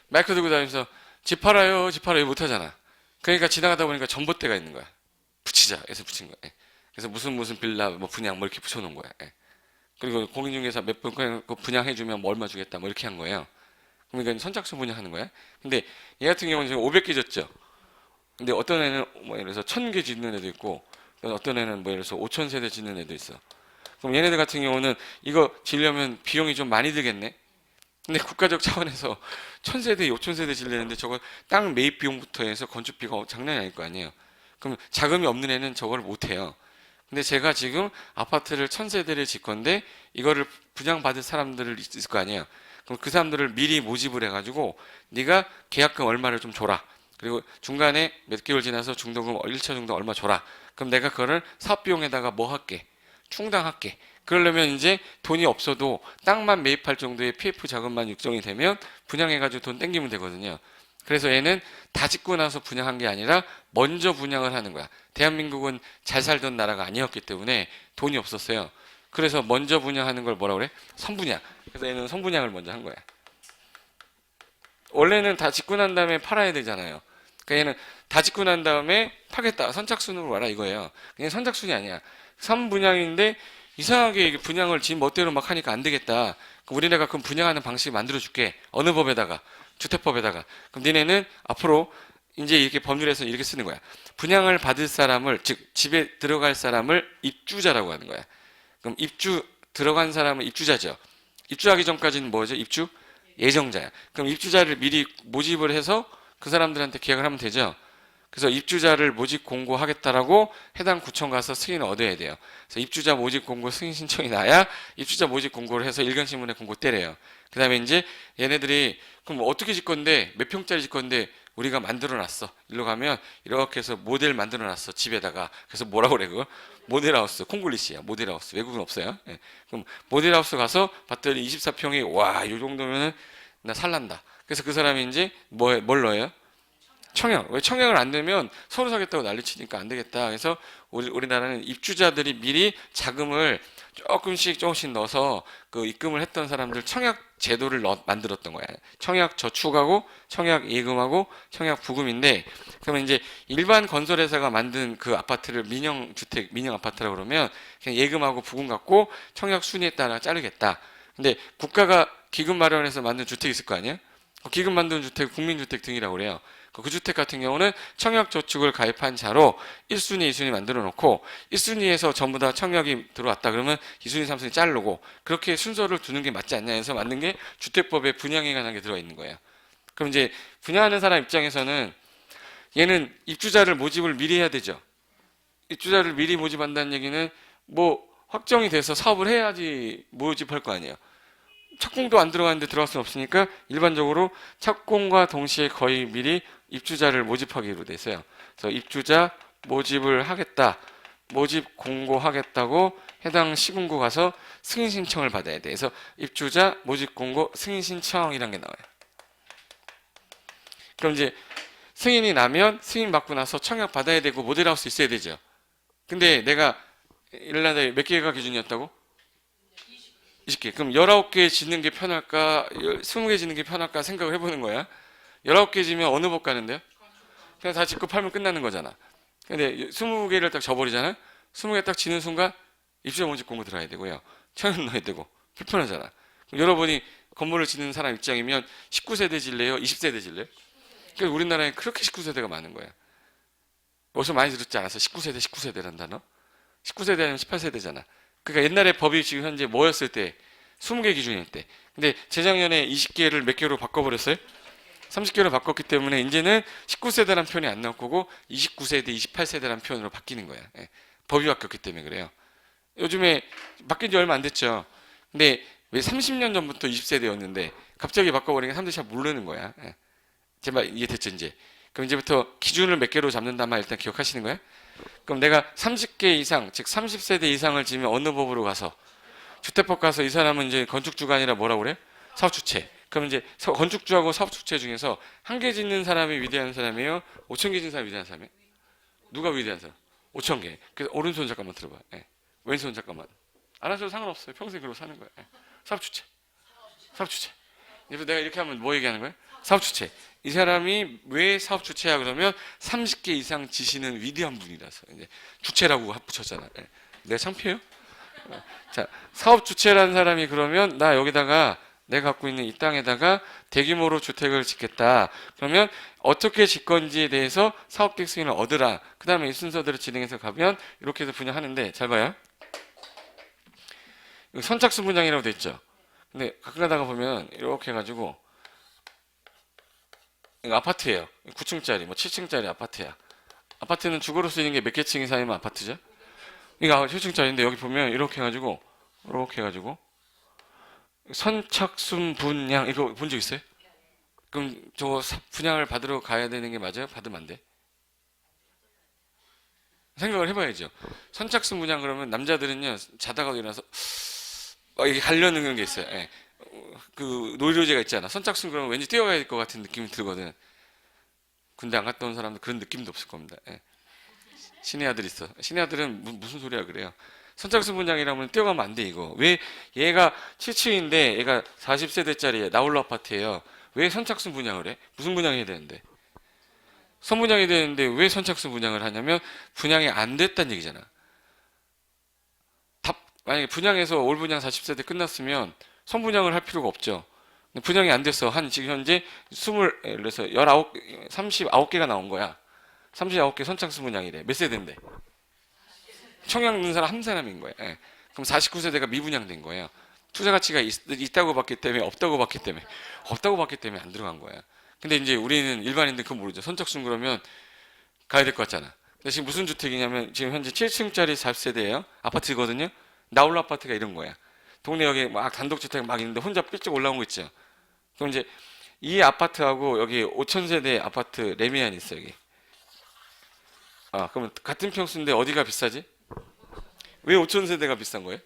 마이크 들고 다니면서 집 팔아요, 집 팔아요 못 하잖아. 그러니까 지나가다 보니까 전봇대가 있는 거야. 붙이자 해서 붙인 거야. 예. 그래서 무슨 빌라 뭐 분양 뭐 이렇게 붙여놓은 거야. 예. 그리고 공인중개사 몇 번 분양해주면 뭐 얼마 주겠다 뭐 이렇게 한 거예요. 그러니까 선착순 분양하는 거야. 근데 얘 같은 경우는 지금 500개 줬죠. 근데 어떤 애는 뭐 예를 들어서 1000개 짓는 애도 있고 어떤 애는 뭐 예를 들어서 5000세대 짓는 애도 있어. 그럼 얘네들 같은 경우는 이거 지려면 비용이 좀 많이 들겠네. 근데 국가적 차원에서 1000세대, 5000세대 지려는데 저거 땅 매입 비용부터 해서 건축비가 장난이 아닐 거 아니에요. 그럼 자금이 없는 애는 저걸 못 해요. 근데 제가 지금 아파트를 1000세대를 짓 건데 이거를 분양받을 사람들을 있을 거 아니에요. 그럼 그 사람들을 미리 모집을 해가지고 네가 계약금 얼마를 좀 줘라. 그리고 중간에 몇 개월 지나서 중도금 1차 정도 얼마 줘라. 그럼 내가 그거를 사업비용에다가 뭐 할게? 충당할게. 그러려면 이제 돈이 없어도 땅만 매입할 정도의 PF 자금만 육성이 되면 분양해가지고 돈 땡기면 되거든요. 그래서 얘는 다 짓고 나서 분양한 게 아니라 먼저 분양을 하는 거야. 대한민국은 잘 살던 나라가 아니었기 때문에 돈이 없었어요. 그래서 먼저 분양하는 걸 뭐라 그래? 선분양. 그래서 얘는 선분양을 먼저 한 거야. 원래는 다 짓고 난 다음에 팔아야 되잖아요. 그러니까 얘는 다 짓고 난 다음에 파겠다. 선착순으로 와라 이거예요. 그냥 선착순이 아니야. 선분양인데 이상하게 분양을 지 멋대로 막 하니까 안 되겠다. 그럼 우리네가 그럼 분양하는 방식 만들어 줄게. 어느 법에다가? 주택법에다가. 그럼 니네는 앞으로 이제 이렇게 법률에서 이렇게 쓰는 거야. 분양을 받을 사람을, 즉 집에 들어갈 사람을 입주자라고 하는 거야. 그럼 입주 들어간 사람은 입주자죠. 입주하기 전까지는 뭐죠? 입주 예정자야. 그럼 입주자를 미리 모집을 해서 그 사람들한테 계약을 하면 되죠. 그래서 입주자를 모집 공고하겠다라고 해당 구청 가서 승인을 얻어야 돼요. 그래서 입주자 모집 공고 승인 신청이 나야 입주자 모집 공고를 해서 일간신문에 공고 때려요. 그 다음에 이제 얘네들이 그럼 어떻게 짓 건데 몇 평짜리 짓 건데 우리가 만들어 놨어. 일로 가면 이렇게 해서 모델 만들어 놨어. 집에다가. 그래서 뭐라고 그래 그거? 모델하우스. 콩글리시야. 모델하우스. 외국은 없어요. 예. 그럼 모델하우스 가서 봤더니 24평이 와, 이 정도면은 나 살란다. 그래서 그 사람이 이제 뭘 넣어요? 청약. 왜 청약을 안 되면 서로 사겠다고 난리치니까 안 되겠다. 그래서 우리나라는 입주자들이 미리 자금을 조금씩 넣어서 그 입금을 했던 사람들 청약 제도를 만들었던 거야. 청약 저축하고 청약 예금하고 청약 부금인데 그러면 이제 일반 건설회사가 만든 그 아파트를 민영 주택, 민영 아파트라고 그러면 그냥 예금하고 부금 갖고 청약 순위에 따라 자르겠다. 근데 국가가 기금 마련해서 만든 주택이 있을 거 아니에요? 기금 만든 주택, 국민주택 등이라고 그래요. 그 주택 같은 경우는 청약저축을 가입한 자로 1순위, 2순위 만들어 놓고 1순위에서 전부 다 청약이 들어왔다 그러면 2순위, 3순위 자르고 그렇게 순서를 두는 게 맞지 않냐 해서 만든 게 주택법에 분양에 관한 게 들어있는 거예요. 그럼 이제 분양하는 사람 입장에서는 얘는 입주자를 모집을 미리 해야 되죠. 입주자를 미리 모집한다는 얘기는 뭐 확정이 돼서 사업을 해야지 모집할 거 아니에요. 착공도 안 들어갔는데 들어갈 수는 없으니까 일반적으로 착공과 동시에 거의 미리 입주자를 모집하기로 돼 있어요. 그래서 입주자 모집을 하겠다, 모집 공고하겠다고 해당 시군구 가서 승인 신청을 받아야 돼. 그래서 입주자 모집 공고 승인 신청이라는 게 나와요. 그럼 이제 승인이 나면 승인 받고 나서 청약 받아야 되고 모델하우스 있어야 되죠. 근데 내가 일라나에 몇 개가 기준이었다고? 20개. 그럼 19개 짓는 게 편할까? 20개 짓는 게 편할까? 생각을 해보는 거야. 19개 지면 어느 법 가는데요? 그냥 다 짓고 팔면 끝나는 거잖아. 근데 20개를 딱 져버리잖아? 20개 딱 지는 순간 입주자 모집 공고 들어야 되고요. 청약 넣어야 되고. 불편하잖아. 그럼 여러분이 건물을 짓는 사람 입장이면 19세대 질래요? 20세대 질래요? 그러니까 우리나라에 그렇게 19세대가 많은 거야. 어디서 많이 들었지 않았어? 19세대, 19세대란 단어? 19세대 아니면 18세대잖아. 그러니까 옛날에 법이 지금 현재 뭐였을 때 20개 기준일 때. 근데 재작년에 20개를 몇 개로 바꿔버렸어요? 30개로 바꿨기 때문에 이제는 19세대란 표현이 안 나올 거고 29세대, 28세대란 표현으로 바뀌는 거야. 예. 법이 바뀌었기 때문에 그래요. 요즘에 바뀐 지 얼마 안 됐죠. 근데 왜 30년 전부터 20세대였는데 갑자기 바꿔버리니까 사람들이 잘 모르는 거야. 예. 제발 이해됐죠 이제. 그럼 이제부터 기준을 몇 개로 잡는다만 일단 기억하시는 거야? 그럼 내가 30개 이상, 즉 30세대 이상을 지면 어느 법으로 가서 주택법 가서 이 사람은 이제 건축주가 아니라 뭐라고 그래요? 사업주체. 그럼 이제 건축주하고 사업주체 중에서 한 개 짓는 사람이 위대한 사람이에요? 5천 개 짓는 사람이 위대한 사람이에요? 누가 위대한 사람? 5천 개. 그래서 오른손 잠깐만 들어봐. 예. 왼손 잠깐만. 안 하셔도 상관없어요. 평생 그러고 사는 거야. 예. 사업주체. 사업주체. 그래서 내가 이렇게 하면 뭐 얘기하는 거야? 사업 주체. 이 사람이 왜 사업 주체야 그러면 30개 이상 지시는 위대한 분이라서 이제 주체라고 붙였잖아. 예. 내가 창피해요? 자, 사업 주체라는 사람이 그러면 나 여기다가 내가 갖고 있는 이 땅에다가 대규모로 주택을 짓겠다. 그러면 어떻게 짓 건지에 대해서 사업계획 승인을 얻으라. 그 다음에 이 순서대로 진행해서 가면 이렇게 해서 분양하는데 잘 봐요. 선착순 분양이라고 돼 있죠. 근데 가끔 가다가 보면 이렇게 해가지고 이거 아파트예요. 9층짜리, 뭐 7층짜리 아파트야. 아파트는 주거로 쓰이는 게 몇 개 층 이상이면 아파트죠? 이거 7층짜리인데 여기 보면 이렇게 해가지고 선착순 분양 이거 본 적 있어요? 그럼 저 분양을 받으러 가야 되는 게 맞아요? 받으면 안 돼? 생각을 해봐야죠. 선착순 분양 그러면 남자들은요 자다가 일어나서 이게 가려는 그런 게 있어요. 예. 그 노이로제가 있잖아. 선착순 그러면 왠지 뛰어가야 될 것 같은 느낌이 들거든. 군대 안 갔다 온 사람들 그런 느낌도 없을 겁니다. 예. 신의 아들 있어. 신의 아들은 무슨 소리야 그래요. 선착순 분양이라면 뛰어가면 안 돼 이거. 왜 얘가 7층인데 얘가 40세대짜리 나홀로 아파트예요. 왜 선착순 분양을 해? 무슨 분양해야 되는데? 선분양이 되는데 왜 선착순 분양을 하냐면 분양이 안 됐다는 얘기잖아. 만약에 분양해서 올 분양 40세대 끝났으면 선분양을 할 필요가 없죠. 분양이 안 됐어. 한 지금 현재 39개가 나온 거야. 39개 선착순 분양이래. 몇 세대인데? 청약 넣은 사람 한 사람인 거야. 예. 그럼 49세대가 미분양된 거예요. 투자 가치가 있다고 봤기 때문에 없다고 봤기 때문에 안 들어간 거야. 근데 이제 우리는 일반인들 그거 모르죠. 선착순 그러면 가야 될 것 같잖아. 근데 지금 무슨 주택이냐면 지금 현재 7층짜리 40세대예요. 아파트거든요. 나홀로 아파트가 이런 거야. 동네 여기 막 단독주택 막 있는데 혼자 삐쩍 올라온 거 있죠. 그럼 이제 이 아파트하고 여기 5천 세대 아파트 레미안이 있어 여기. 아 그러면 같은 평수인데 어디가 비싸지? 왜 5천 세대가 비싼 거예요?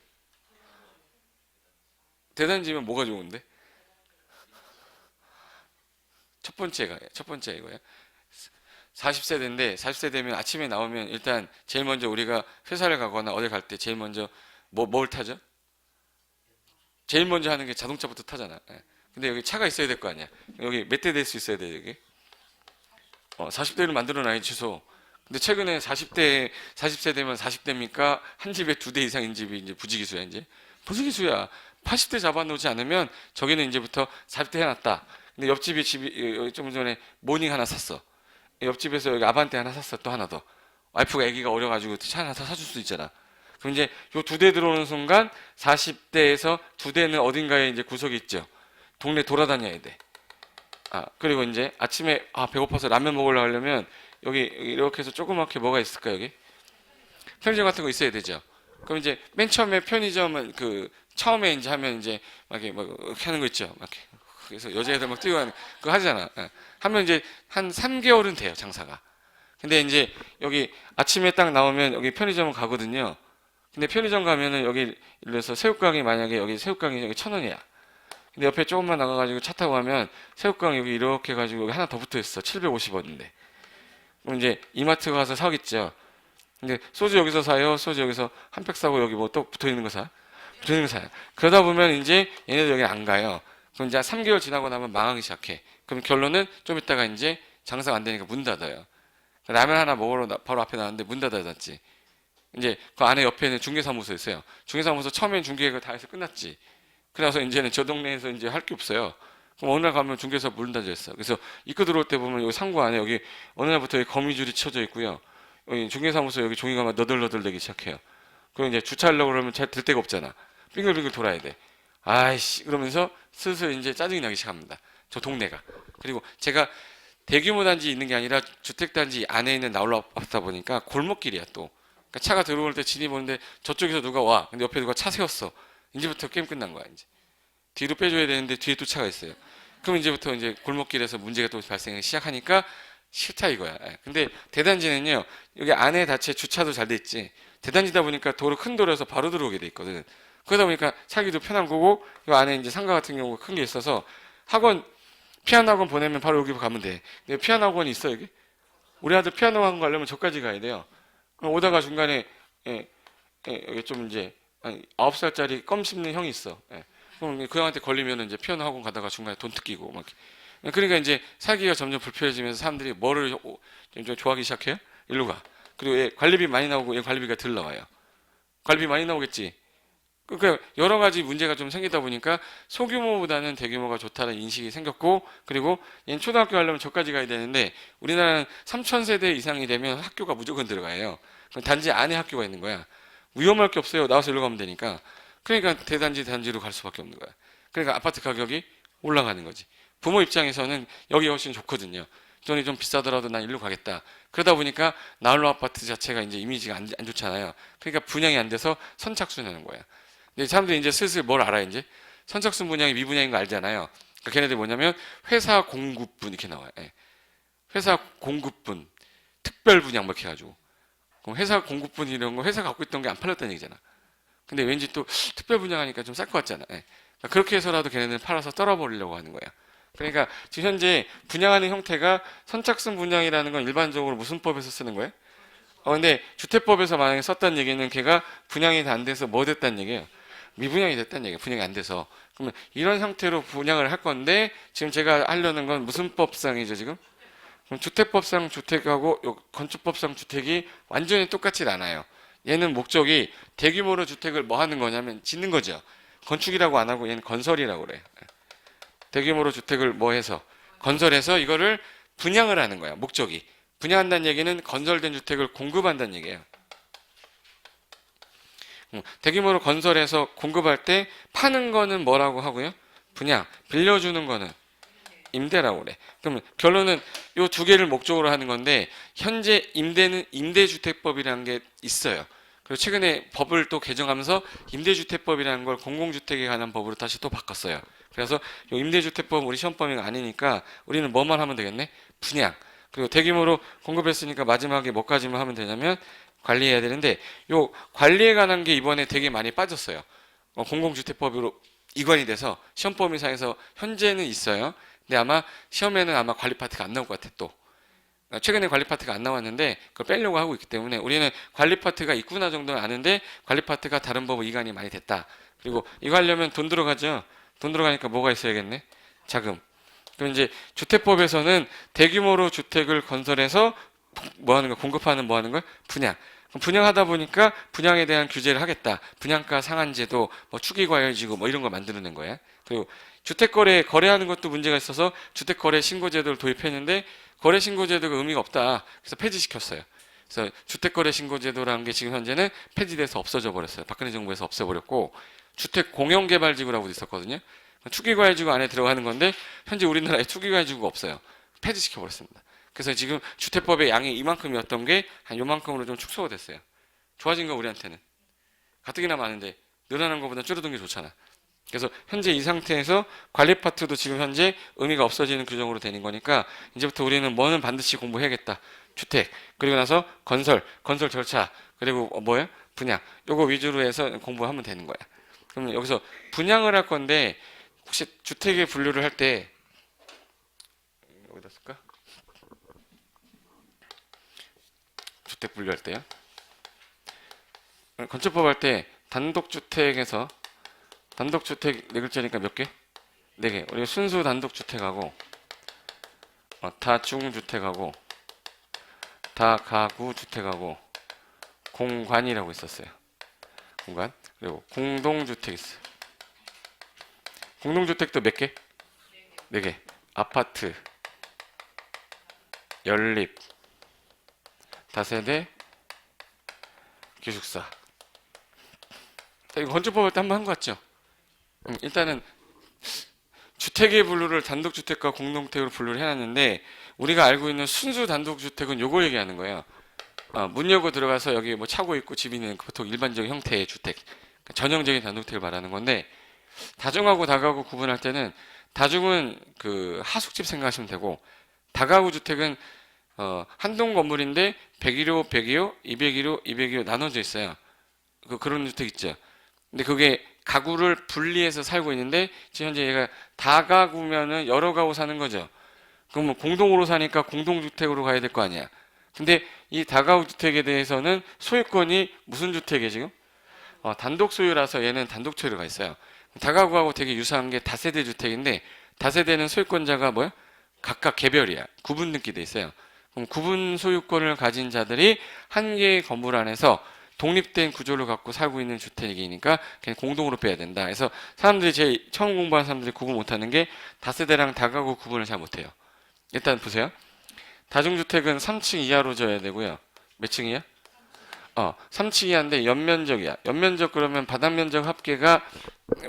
대단지면 뭐가 좋은데? 첫 번째 이거예요. 40세대인데 40세대면 아침에 나오면 일단 제일 먼저 우리가 회사를 가거나 어디 갈 때 제일 먼저 뭘 타죠? 제일 먼저 하는 게 자동차부터 타잖아. 예. 근데 여기 차가 있어야 될 거 아니야. 여기 몇 대 될 수 있어야 돼 여기. 40대를 만들어 놔야지 최소. 근데 최근에 40세대면 40대입니까? 한 집에 2대 이상인 집이 이제 부지기수야 이제. 부지기수야. 80대 잡아놓지 않으면 저기는 이제부터 40대 해놨다. 근데 옆집이 집이 좀 전에 모닝 하나 샀어. 옆집에서 여기 아반떼 하나 샀어. 또 하나 더. 와이프가 아기가 어려가지고 차 하나 더 사줄 수 있잖아. 그럼 이제 요 2대 들어오는 순간 40대에서 2대는 어딘가에 이제 구석이 있죠. 동네 돌아다녀야 돼. 그리고 이제 아침에 배고파서 라면 먹으려고 하려면 여기 이렇게 해서 조그맣게 뭐가 있을까 여기? 편의점 같은 거 있어야 되죠. 그럼 이제 맨 처음에 편의점은 처음에 이제 하면 이제 막 이렇게 하는 거 있죠. 막 이렇게. 그래서 여자애들 막 뛰어가는 그거 하잖아. 하면 이제 한 3개월은 돼요, 장사가. 근데 이제 여기 아침에 딱 나오면 여기 편의점은 가거든요. 근데 편의점 가면은 여기 예를 들어서 새우깡이 만약에 여기 새우깡이 여기 1,000원이야. 근데 옆에 조금만 나가가지고 차 타고 가면 새우깡 여기 이렇게 해가지고 여기 하나 더 붙어 있어. 750원인데. 그럼 이제 이마트 가서 사겠죠. 근데 소주 여기서 사요. 소주 여기서 한 팩 사고 여기 뭐 또 붙어 있는 거 사. 붙어 있는 거 사요. 그러다 보면 이제 얘네들 여기 안 가요. 그럼 이제 3개월 지나고 나면 망하기 시작해. 그럼 결론은 좀 있다가 이제 장사가 안 되니까 문 닫아요. 라면 하나 먹으러 바로 앞에 나왔는데 문 닫아놨지. 이제 그 안에 옆에는 중개사무소 있어요. 중개사무소 처음엔 중개가 다 해서 끝났지. 그래서 이제는 저 동네에서 이제 할 게 없어요. 그럼 어느 날 가면 중개사 문 닫아 있어. 그래서 입구 들어올 때 보면 여기 상고 안에 여기 어느 날부터 여기 거미줄이 쳐져 있고요. 여기 중개사무소 여기 종이가 막 너덜너덜 되기 시작해요. 그럼 이제 주차하려고 그러면 잘 들 데가 없잖아. 빙글빙글 돌아야 돼. 아이씨 그러면서 슬슬 이제 짜증이 나기 시작합니다. 저 동네가. 그리고 제가 대규모 단지 있는 게 아니라 주택단지 안에 있는 나홀로 아파트다 보니까 골목길이야 또. 그러니까 차가 들어올 때 진입 오는데 저쪽에서 누가 와. 근데 옆에 누가 차 세웠어. 이제부터 게임 끝난 거야 이제. 뒤로 빼줘야 되는데 뒤에 또 차가 있어요. 그럼 이제부터 이제 골목길에서 문제가 또 발생하기 시작하니까 싫다 이거야. 근데 대단지는요 여기 안에 자체 주차도 잘 돼 있지. 대단지다 보니까 큰 도로에서 바로 들어오게 돼 있거든. 그러다 보니까 차기도 편한 거고 이 안에 이제 상가 같은 경우가 큰 게 있어서 피아노 학원 보내면 바로 여기 가면 돼. 근데 피아노 학원이 있어 여기? 우리 아들 피아노 학원 가려면 저까지 가야 돼요. 오다가 중간에 여기 좀 이제 한 9살짜리 껌 씹는 형이 있어. 그럼 그 형한테 걸리면 이제 피아노 학원 가다가 중간에 돈 뜯기고 막 그러니까 이제 살기가 점점 불편해지면서 사람들이 뭐를 좀 좋아하기 시작해요? 일로 가. 그리고 얘 관리비 많이 나오고 얘 관리비가 덜 나와요. 관리비 많이 나오겠지. 그러니까 여러 가지 문제가 좀 생기다 보니까 소규모보다는 대규모가 좋다는 인식이 생겼고, 그리고 얘는 초등학교 가려면 저까지 가야 되는데 우리나라는 3,000세대 이상이 되면 학교가 무조건 들어가요. 그럼 단지 안에 학교가 있는 거야. 위험할 게 없어요. 나와서 일로 가면 되니까. 그러니까 대단지 단지로 갈 수밖에 없는 거야. 그러니까 아파트 가격이 올라가는 거지. 부모 입장에서는 여기 훨씬 좋거든요. 돈이 좀 비싸더라도 난 일로 가겠다. 그러다 보니까 나홀로 아파트 자체가 이제 이미지가 안 좋잖아요. 그러니까 분양이 안 돼서 선착순하는 거야. 근데 사람들이 이제 슬슬 뭘 알아요, 이제? 선착순 분양이 미분양인 거 알잖아요. 그러니까 걔네들 뭐냐면 회사 공급분 이렇게 나와요. 예. 회사 공급분, 특별 분양 뭐 이렇게 해가지고. 그럼 회사 공급분 이런 거 회사가 갖고 있던 게 안 팔렸다는 얘기잖아. 근데 왠지 또 특별 분양하니까 좀 쌀 것 같잖아. 예. 그러니까 그렇게 해서라도 걔네들 팔아서 떨어버리려고 하는 거야. 그러니까 지금 현재 분양하는 형태가 선착순 분양이라는 건 일반적으로 무슨 법에서 쓰는 거예요? 근데 주택법에서 만약에 썼다는 얘기는 걔가 분양이 다 안 돼서 뭐 됐다는 얘기예요? 미분양이 됐다는 얘기예요. 분양이 안 돼서. 그러면 이런 형태로 분양을 할 건데 지금 제가 하려는 건 무슨 법상이죠, 지금? 그럼 주택법상 주택하고 건축법상 주택이 완전히 똑같지 않아요. 얘는 목적이 대규모로 주택을 뭐 하는 거냐면 짓는 거죠. 건축이라고 안 하고 얘는 건설이라고 그래요. 대규모로 주택을 뭐 해서 건설해서 이거를 분양을 하는 거야. 목적이. 분양한다는 얘기는 건설된 주택을 공급한다는 얘기예요. 대규모로 건설해서 공급할 때 파는 거는 뭐라고 하고요? 분양. 빌려주는 거는 임대라고 그래. 그러면 결론은 이 두 개를 목적으로 하는 건데 현재 임대는 임대주택법이라는 게 있어요. 그리고 최근에 법을 또 개정하면서 임대주택법이라는 걸 공공주택에 관한 법으로 다시 또 바꿨어요. 그래서 이 임대주택법 우리 시험 범위가 아니니까 우리는 뭐만 하면 되겠네? 분양. 그리고 대규모로 공급했으니까 마지막에 뭐까지만 하면 되냐면 관리해야 되는데 요 관리에 관한 게 이번에 되게 많이 빠졌어요. 공공주택법으로 이관이 돼서 시험 범위상에서 현재는 있어요. 근데 아마 시험에는 아마 관리 파트가 안 나올 것 같아 또. 최근에 관리 파트가 안 나왔는데 그걸 빼려고 하고 있기 때문에 우리는 관리 파트가 있구나 정도는 아는데 관리 파트가 다른 법으로 이관이 많이 됐다. 그리고 이거 하려면 돈 들어가죠. 돈 들어가니까 뭐가 있어야겠네? 자금. 그럼 이제 주택법에서는 대규모로 주택을 건설해서 뭐 하는 거 공급하는 뭐 하는 걸 분양. 그럼 분양하다 보니까 분양에 대한 규제를 하겠다. 분양가 상한제도, 뭐 추기과열지구 뭐 이런 걸 만드는 거야. 그리고 주택거래 거래하는 것도 문제가 있어서 주택거래 신고제도를 도입했는데 거래 신고제도가 의미가 없다. 그래서 폐지시켰어요. 그래서 주택거래 신고제도라는 게 지금 현재는 폐지돼서 없어져 버렸어요. 박근혜 정부에서 없애버렸고 주택 공영개발지구라고 있었거든요. 추기과열지구 안에 들어가는 건데 현재 우리나라에 추기과열지구가 없어요. 폐지시켜버렸습니다. 그래서 지금 주택법의 양이 이만큼이었던 게 한 요만큼으로 좀 축소가 됐어요. 좋아진 거 우리한테는. 가뜩이나 많은데 늘어난 것보다 줄어든 게 좋잖아. 그래서 현재 이 상태에서 관리 파트도 지금 현재 의미가 없어지는 규정으로 되는 거니까 이제부터 우리는 뭐는 반드시 공부해야겠다. 주택, 그리고 나서 건설 절차, 그리고 뭐예요? 분양. 요거 위주로 해서 공부하면 되는 거야. 그러면 여기서 분양을 할 건데 혹시 주택에 분류를 할 때 여기다 쓸까? 주택 분류할 때요. 건축법 할 때 단독주택에서 단독주택 네 글자니까 몇 개? 네 개. 우리 순수 단독주택하고 다중주택하고 다가구주택하고 공관이라고 있었어요. 공간. 그리고 공동주택 있어요. 공동주택도 몇 개? 네 개. 아파트, 연립, 다세대, 기숙사. 이거 건축법 할 때 한번 한 거 같죠? 일단은 주택의 분류를 단독주택과 공동주택으로 분류를 해놨는데 우리가 알고 있는 순수 단독주택은 요거 얘기하는 거예요. 문 열고 들어가서 여기 뭐 차고 있고 집 있는 보통 일반적인 형태의 주택, 그러니까 전형적인 단독주택을 말하는 건데 다중하고 다가구 구분할 때는 다중은 그 하숙집 생각하시면 되고 다가구 주택은 한동 건물인데 101호, 102호, 201호, 202호 나눠져 있어요. 그런 주택 있죠. 근데 그게 가구를 분리해서 살고 있는데 지금 현재 얘가 다가구면은 여러 가구 사는 거죠. 그럼 뭐 공동으로 사니까 공동주택으로 가야 될 거 아니야. 근데 이 다가구 주택에 대해서는 소유권이 무슨 주택이에요 지금? 단독 소유라서 얘는 단독 소유가 있어요. 다가구하고 되게 유사한 게 다세대 주택인데 다세대는 소유권자가 뭐야? 각각 개별이야. 구분 등기 돼 있어요. 그럼 구분 소유권을 가진 자들이 한 개의 건물 안에서 독립된 구조를 갖고 살고 있는 주택이니까 그냥 공동으로 빼야 된다. 그래서 사람들이 제일 처음 공부하는 사람들이 구분 못하는 게 다세대랑 다가구 구분을 잘 못해요. 일단 보세요. 다중주택은 3층 이하로 져야 되고요. 몇 층이야? 3층 이하인데 연면적이야. 연면적 그러면 바닥면적 합계가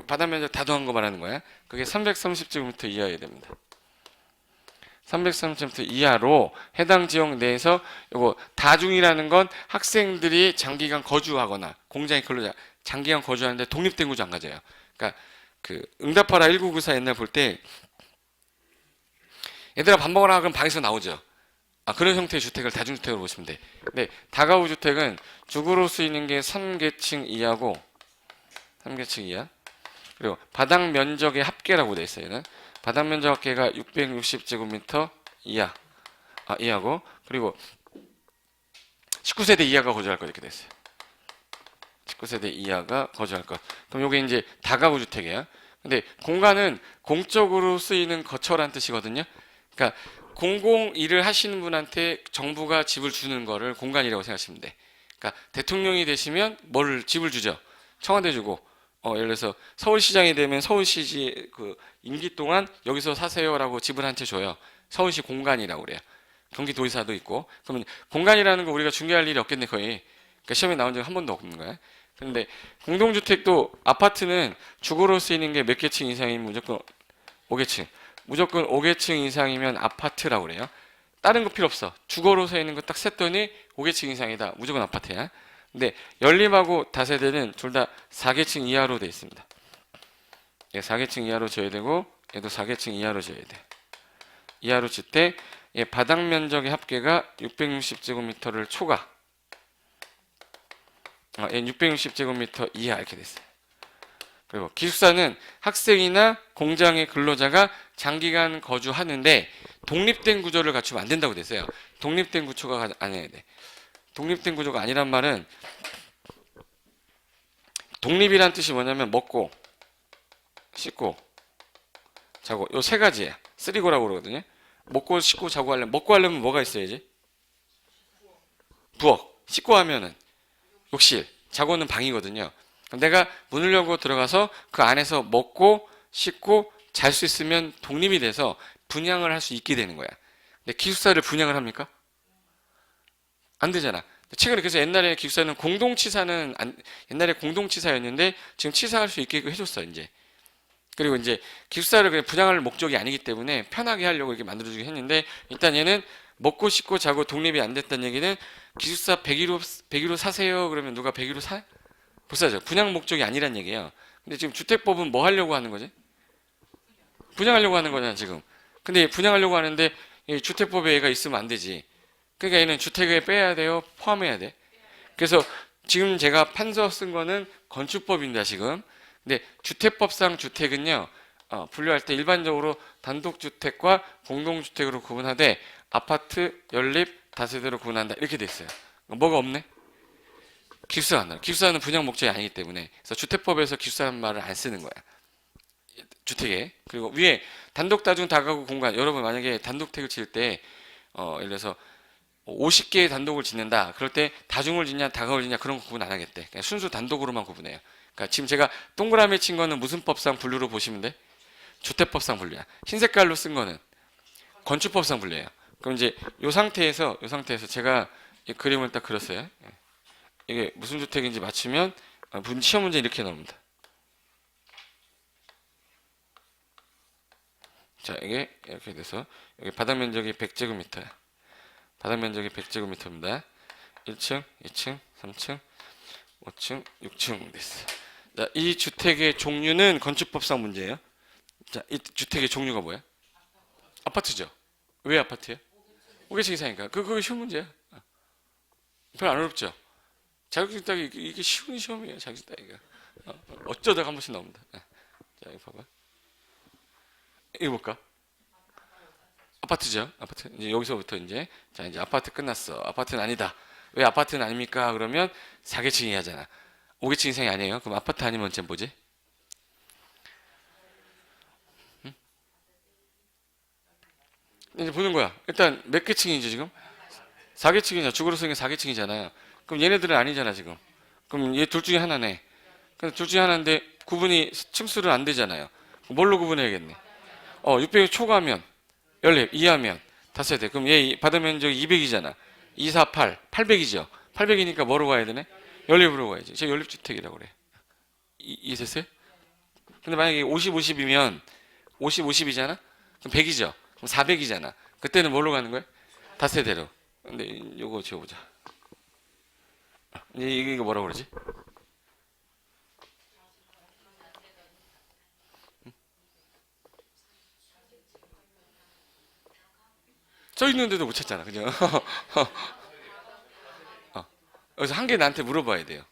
바닥면적 다 더한 거 말하는 거야. 그게 330제곱미터 이하여야 됩니다. 330m 이하로 해당 지역 내에서 요거 다중이라는 건 학생들이 장기간 거주하거나 공장의 근로자 장기간 거주하는데 독립된 구조 안 가져요. 그러니까 그 응답하라 1994 옛날 볼 때 얘들아 밥 먹으라 그럼 방에서 나오죠. 그런 형태의 주택을 다중주택으로 보시면 돼. 근데 다가구 주택은 주거로 쓰이는 게 3계층 이하고 3계층 이하 그리고 바닥 면적의 합계라고 돼 있어요. 얘는 바닥 면적 합계가 660제곱미터 이하 이하고 그리고 19세대 이하가 거주할 것 이렇게 돼 있어요. 19세대 이하가 거주할 것. 그럼 요게 이제 다가구 주택이야. 근데 공간은 공적으로 쓰이는 거처란 뜻이거든요. 그러니까 공공 일을 하시는 분한테 정부가 집을 주는 거를 공간이라고 생각하시면 돼. 그러니까 대통령이 되시면 뭘 집을 주죠. 청와대 주고 예를 들어서 서울시장이 되면 서울시 그 임기 동안 여기서 사세요라고 집을 한 채 줘요. 서울시 공간이라고 그래요. 경기도지사도 있고. 그러면 공간이라는 거 우리가 중개할 일이 없겠네 거의. 그러니까 시험에 나온 적이 한 번도 없는 거야. 그런데 공동주택도 아파트는 주거로 쓰이는 게 몇 개층 이상이면 무조건 5계층. 무조건 5계층 이상이면 아파트라고 그래요. 다른 거 필요 없어. 주거로 쓰이는 거 딱 셌더니 5계층 이상이다. 무조건 아파트야. 근데 연립하고 다세대는 둘 다 4계층 이하로 돼 있습니다. 얘 4계층 이하로 줘야 되고 얘도 4계층 이하로 줘야 돼. 이하로 줄 때 얘 바닥 면적의 합계가 660제곱미터를 초과. 얘 660제곱미터 이하 이렇게 됐어요. 그리고 기숙사는 학생이나 공장의 근로자가 장기간 거주하는데 독립된 구조를 갖추면 안 된다고 됐어요. 독립된 구조가 아니어야 돼. 독립된 구조가 아니란 말은 독립이란 뜻이 뭐냐면 먹고 씻고 자고 요 세 가지야. 쓰리고라고 그러거든요. 먹고 씻고 자고 하려면 먹고 하려면 뭐가 있어야지? 부엌. 씻고 하면은 욕실. 자고는 방이거든요. 내가 문을 열고 들어가서 그 안에서 먹고 씻고 잘 수 있으면 독립이 돼서 분양을 할 수 있게 되는 거야. 근데 기숙사를 분양을 합니까? 안 되잖아. 최근에 그래서 옛날에 기숙사는 공동치사는 옛날에 공동치사였는데 지금 치사할 수 있게 해줬어 이제. 그리고 이제 기숙사를 그냥 분양할 목적이 아니기 때문에 편하게 하려고 이렇게 만들어주긴 했는데 일단 얘는 먹고 씻고 자고 독립이 안 됐다는 얘기는 기숙사 100위로 사세요. 그러면 누가 100위로 사? 못 사죠. 분양 목적이 아니란 얘기예요. 근데 지금 주택법은 뭐 하려고 하는 거지? 분양하려고 하는 거잖아 지금. 근데 분양하려고 하는데 이 주택법에 얘가 있으면 안 되지. 그러니까 얘는 주택에 빼야 돼요? 포함해야 돼? 그래서 지금 제가 판서 쓴 거는 건축법입니다 지금. 근데 주택법상 주택은요 분류할 때 일반적으로 단독주택과 공동주택으로 구분하되 아파트, 연립, 다세대로 구분한다 이렇게 돼 있어요. 뭐가 없네? 기숙사가 안 나와. 기숙사는 분양 목적이 아니기 때문에 그래서 주택법에서 기숙사라는 말을 안 쓰는 거야. 주택에. 그리고 위에 단독, 다중, 다가구 공간. 여러분 만약에 단독택을 지을 때 예를 들어서 50개의 단독을 짓는다. 그럴 때 다중을 짓냐 다가구를 짓냐 그런 거 구분 안 하겠대. 그냥 순수 단독으로만 구분해요. 그러니까 지금 제가 동그라미 친 거는 무슨 법상 분류로 보시면 돼? 주택법상 분류야. 흰 색깔로 쓴 거는 건축법상 분류예요. 그럼 이제 이 상태에서 제가 이 그림을 딱 그렸어요. 이게 무슨 주택인지 맞추면 시험 문제 이렇게 나옵니다. 자, 이게 이렇게 돼서 여기 바닥 면적이 100제곱미터야. 바닥 면적이 100제곱미터입니다. 1층, 2층, 3층, 5층, 6층 됐어. 자, 이 주택의 종류는 건축법상 문제예요. 자, 이 주택의 종류가 뭐야? 아파트죠. 왜 아파트야? 5개층 이상이니까. 그게 쉬운 문제야. 별로 안 어렵죠. 자격증 따기 이게 쉬운 시험이에요. 자격증 따기가. 어쩌다가 한 번씩 나옵니다. 자, 이거 봐봐. 이거 볼까? 아파트죠. 아파트. 이제 여기서부터 이제 자 이제 아파트 끝났어. 아파트는 아니다. 왜 아파트는 아닙니까? 그러면 4계층이 하잖아. 5계층 이상이 아니에요. 그럼 아파트 아니면 언제 뭐지? 이제 보는 거야. 일단 몇 개층이지 지금? 4개층이잖아. 주거로 쓰는 게 4개층이잖아요. 그럼 얘네들은 아니잖아 지금. 그럼 얘 둘 중에 하나네. 근데 둘 중에 하나인데 구분이 층수는 안 되잖아요. 뭘로 구분해야겠네. 600이 초과하면 14, 이하면 다세대. 그럼 얘 받은 면적이 200이잖아. 248, 800이죠. 800이니까 뭐로 가야 되네? 연립으로 가야지. 제가 연립주택이라고 그래. 이해됐어요? 근데 만약에 50, 50이면 50, 50이잖아? 그럼 100이죠. 그럼 400이잖아. 그때는 뭘로 가는 거야? 다세대로. 근데 요거 지워보자. 이거 뭐라고 그러지? 써 있는데도 못 찾잖아. 그죠? 여기서 한 개 나한테 물어봐야 돼요.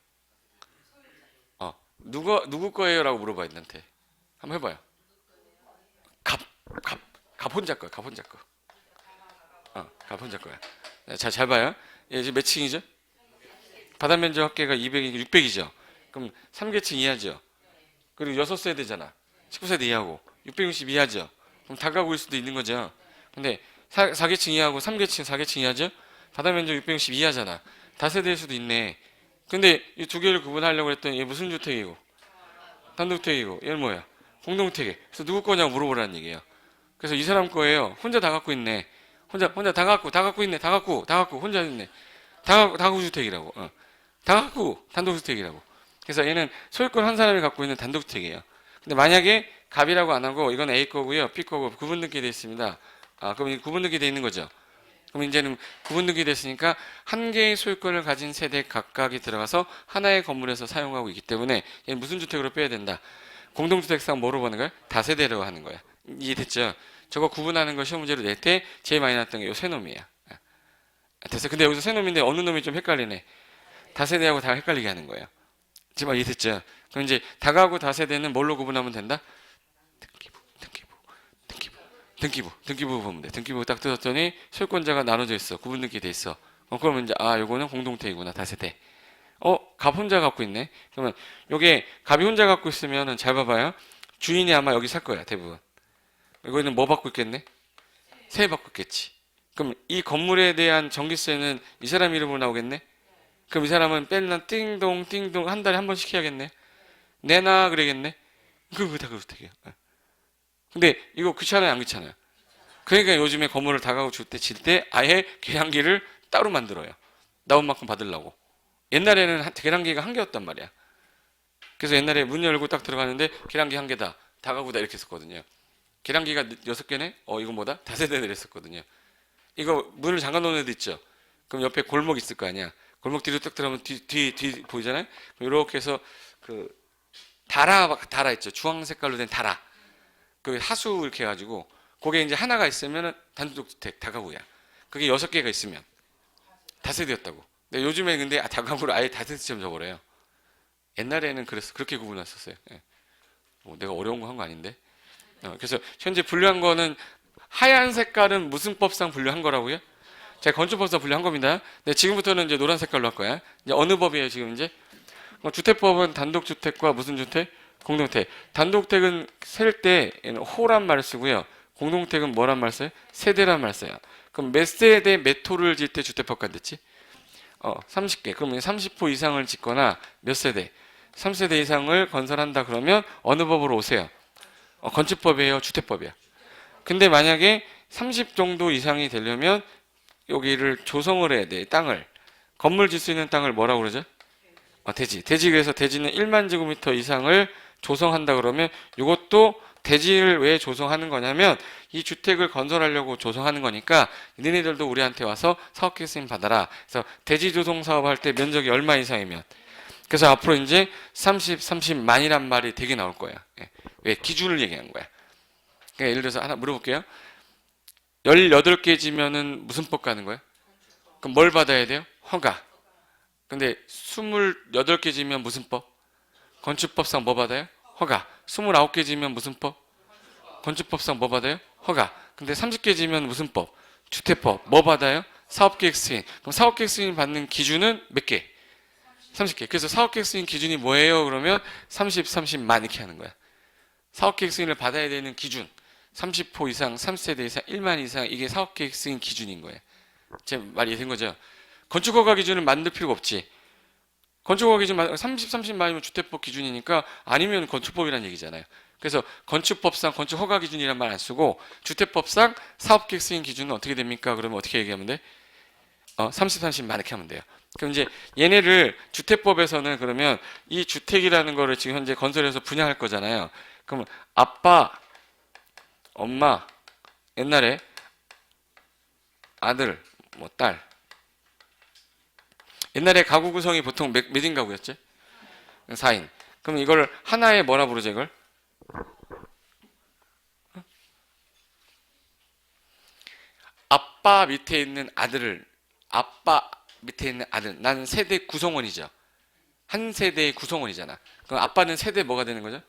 누구 거예요? 라고 물어봐야 돼, 나한테. 한번 해봐요. 갑, 갑, 갑 혼자 거야, 갑 혼자 거. 갑 혼자 거야. 자, 잘 봐요. 얘 지금 몇 층이죠? 바닥 면적 합계가 200, 600이죠. 그럼 3계층 이하죠. 그리고 6세대잖아. 19세대 이하고. 660 이하죠. 그럼 다가구일 수도 있는 거죠. 근데 4계층 이하고 3계층, 4계층 이하죠? 바닥 면적 660 이하잖아. 다세대일 수도 있네. 근데 이 두 개를 구분하려고 했더니 얘 무슨 주택이고? 단독주택이고. 얘는 뭐야? 공동주택이. 그래서 누구 거냐고 물어보라는 얘기예요. 그래서 이 사람 거예요. 혼자 다 갖고 있네. 혼자 다 갖고 있네. 다 갖고 혼자 있네. 다가구 주택이라고. 다가구 단독주택이라고. 그래서 얘는 소유권 한 사람이 갖고 있는 단독주택이에요. 근데 만약에 갑이라고 안 하고 이건 A 거고요, B 거고 구분 등기 되어 있습니다. 그럼 구분 등기 되어 있는 거죠. 그럼 이제는 구분 등기 됐으니까 한 개의 소유권을 가진 세대 각각이 들어가서 하나의 건물에서 사용하고 있기 때문에 얘는 무슨 주택으로 빼야 된다. 공동주택상 뭐로 보는 거야? 다세대로 하는 거야. 이해됐죠? 저거 구분하는 거 시험 문제로 낼 때 제일 많이 났던 게 요 세 놈이야. 됐어. 근데 여기서 세 놈인데 어느 놈이 좀 헷갈리네. 다세대하고 다 헷갈리게 하는 거예요. 지금 이해됐죠? 그럼 이제 다가구 다세대는 뭘로 구분하면 된다? 등기부 보면 돼. 등기부 딱 뜯었더니 소유권자가 나눠져 있어. 구분 등기 돼 있어. 그러면 이제 요거는 공동택이구나. 다세대. 갑 혼자 갖고 있네. 그러면 요게 갑이 혼자 갖고 있으면은 잘 봐봐요. 주인이 아마 여기 살 거야. 대부분. 이거는 뭐 받고 있겠네? 세 받고 있겠지. 그럼 이 건물에 대한 전기세는 이 사람 이름으로 나오겠네? 그럼 이 사람은 뺄랑 띵동 띵동 한 달에 한 번씩 해야겠네? 내놔 그러겠네? 그거 다 그렇대요. 근데 이거 귀찮아요, 안 귀찮아요? 그러니까 요즘에 건물을 다가구 줄 때 질 때 아예 계량기를 따로 만들어요. 나온 만큼 받으려고. 옛날에는 계량기가 한 개였단 말이야. 그래서 옛날에 문 열고 딱 들어가는데 계량기 한 개다, 다가구다 이렇게 했었거든요. 계량기가 6개네? 이거 뭐다? 다세대를 했었거든요. 이거 문을 잠가 놓은 애도 있죠. 그럼 옆에 골목 있을 거 아니야. 골목 뒤로 딱 들어가면 뒤 보이잖아요. 이렇게 해서 그 달아 있죠. 주황 색깔로 된 달아. 그 하수 이렇게 해가지고 그게 이제 하나가 있으면 단독주택 다가구야. 그게 6개가 있으면 다세대였다고. 근데 요즘에 근데 다가구를 아예 다세대처럼 줘버려요. 옛날에는 그래서 그렇게 구분했었어요. 예. 내가 어려운 거 한 거 아닌데. 그래서 현재 분류한 거는 하얀 색깔은 무슨 법상 분류한 거라고요? 제가 건축법상 분류한 겁니다. 근데 지금부터는 이제 노란 색깔로 할 거야. 이제 어느 법이에요 지금 이제? 주택법은 단독주택과 무슨 주택? 공동택. 단독택은 셀 때 호란 말을 쓰고요. 공동택은 뭐란 말 써요? 세대란 말 써요. 그럼 몇 세대 몇 호를 질 때 주택법가 됐지? 30개. 그럼 30호 이상을 짓거나 몇 세대? 3세대 이상을 건설한다 그러면 어느 법으로 오세요? 건축법이에요? 주택법이야? 근데 만약에 30 정도 이상이 되려면 여기를 조성을 해야 돼. 땅을. 건물 짓 수 있는 땅을 뭐라고 그러죠? 대지. 대지에서 대지는 1만 제곱미터 이상을 조성한다 그러면 이것도 대지를 왜 조성하는 거냐면 이 주택을 건설하려고 조성하는 거니까 너네들도 우리한테 와서 사업계획 승인 받아라. 그래서 대지 조성 사업 할 때 면적이 얼마 이상이면 그래서 앞으로 이제 30만이란 말이 되게 나올 거야. 왜? 기준을 얘기한 거야. 그러니까 예를 들어서 하나 물어볼게요. 18개지면은 무슨 법 가는 거야? 그럼 뭘 받아야 돼요? 허가. 근데 28개지면 무슨 법? 건축법상 뭐 받아요? 허가. 29개지면 무슨 법? 건축법상 뭐 받아요? 허가. 근데 30개지면 무슨 법? 주택법. 뭐 받아요? 사업계획 승인. 그럼 사업계획 승인 받는 기준은 몇 개? 30개. 그래서 사업계획 승인 기준이 뭐예요? 그러면 30만 이렇게 하는 거야. 사업계획 승인을 받아야 되는 기준. 30호 이상, 3세대 이상, 1만 이상 이게 사업계획 승인 기준인 거예요. 제 말이 된 거죠. 건축허가 기준은 만들 필요가 없지. 건축허가 기준 30 맞으면 주택법 기준이니까 아니면 건축법이라는 얘기잖아요. 그래서 건축법상 건축허가 기준이란 말 안 쓰고 주택법상 사업계획 승인 기준은 어떻게 됩니까? 그러면 어떻게 얘기하면 돼? 30 이렇게 하면 돼요. 그럼 이제 얘네를 주택법에서는 그러면 이 주택이라는 거를 지금 현재 건설해서 분양할 거잖아요. 그러면 아빠, 엄마, 옛날에 아들, 뭐 딸. 옛날에 가구 구성이 보통 몇인 가구였지? 4인. 그럼 이걸 하나의 뭐라 부르죠, 이걸? 아빠 밑에 있는 아들을, 아빠 밑에 있는 아들. 나는 세대 구성원이죠. 한 세대의 구성원이잖아. 그럼 아빠는 세대 뭐가 되는 거죠?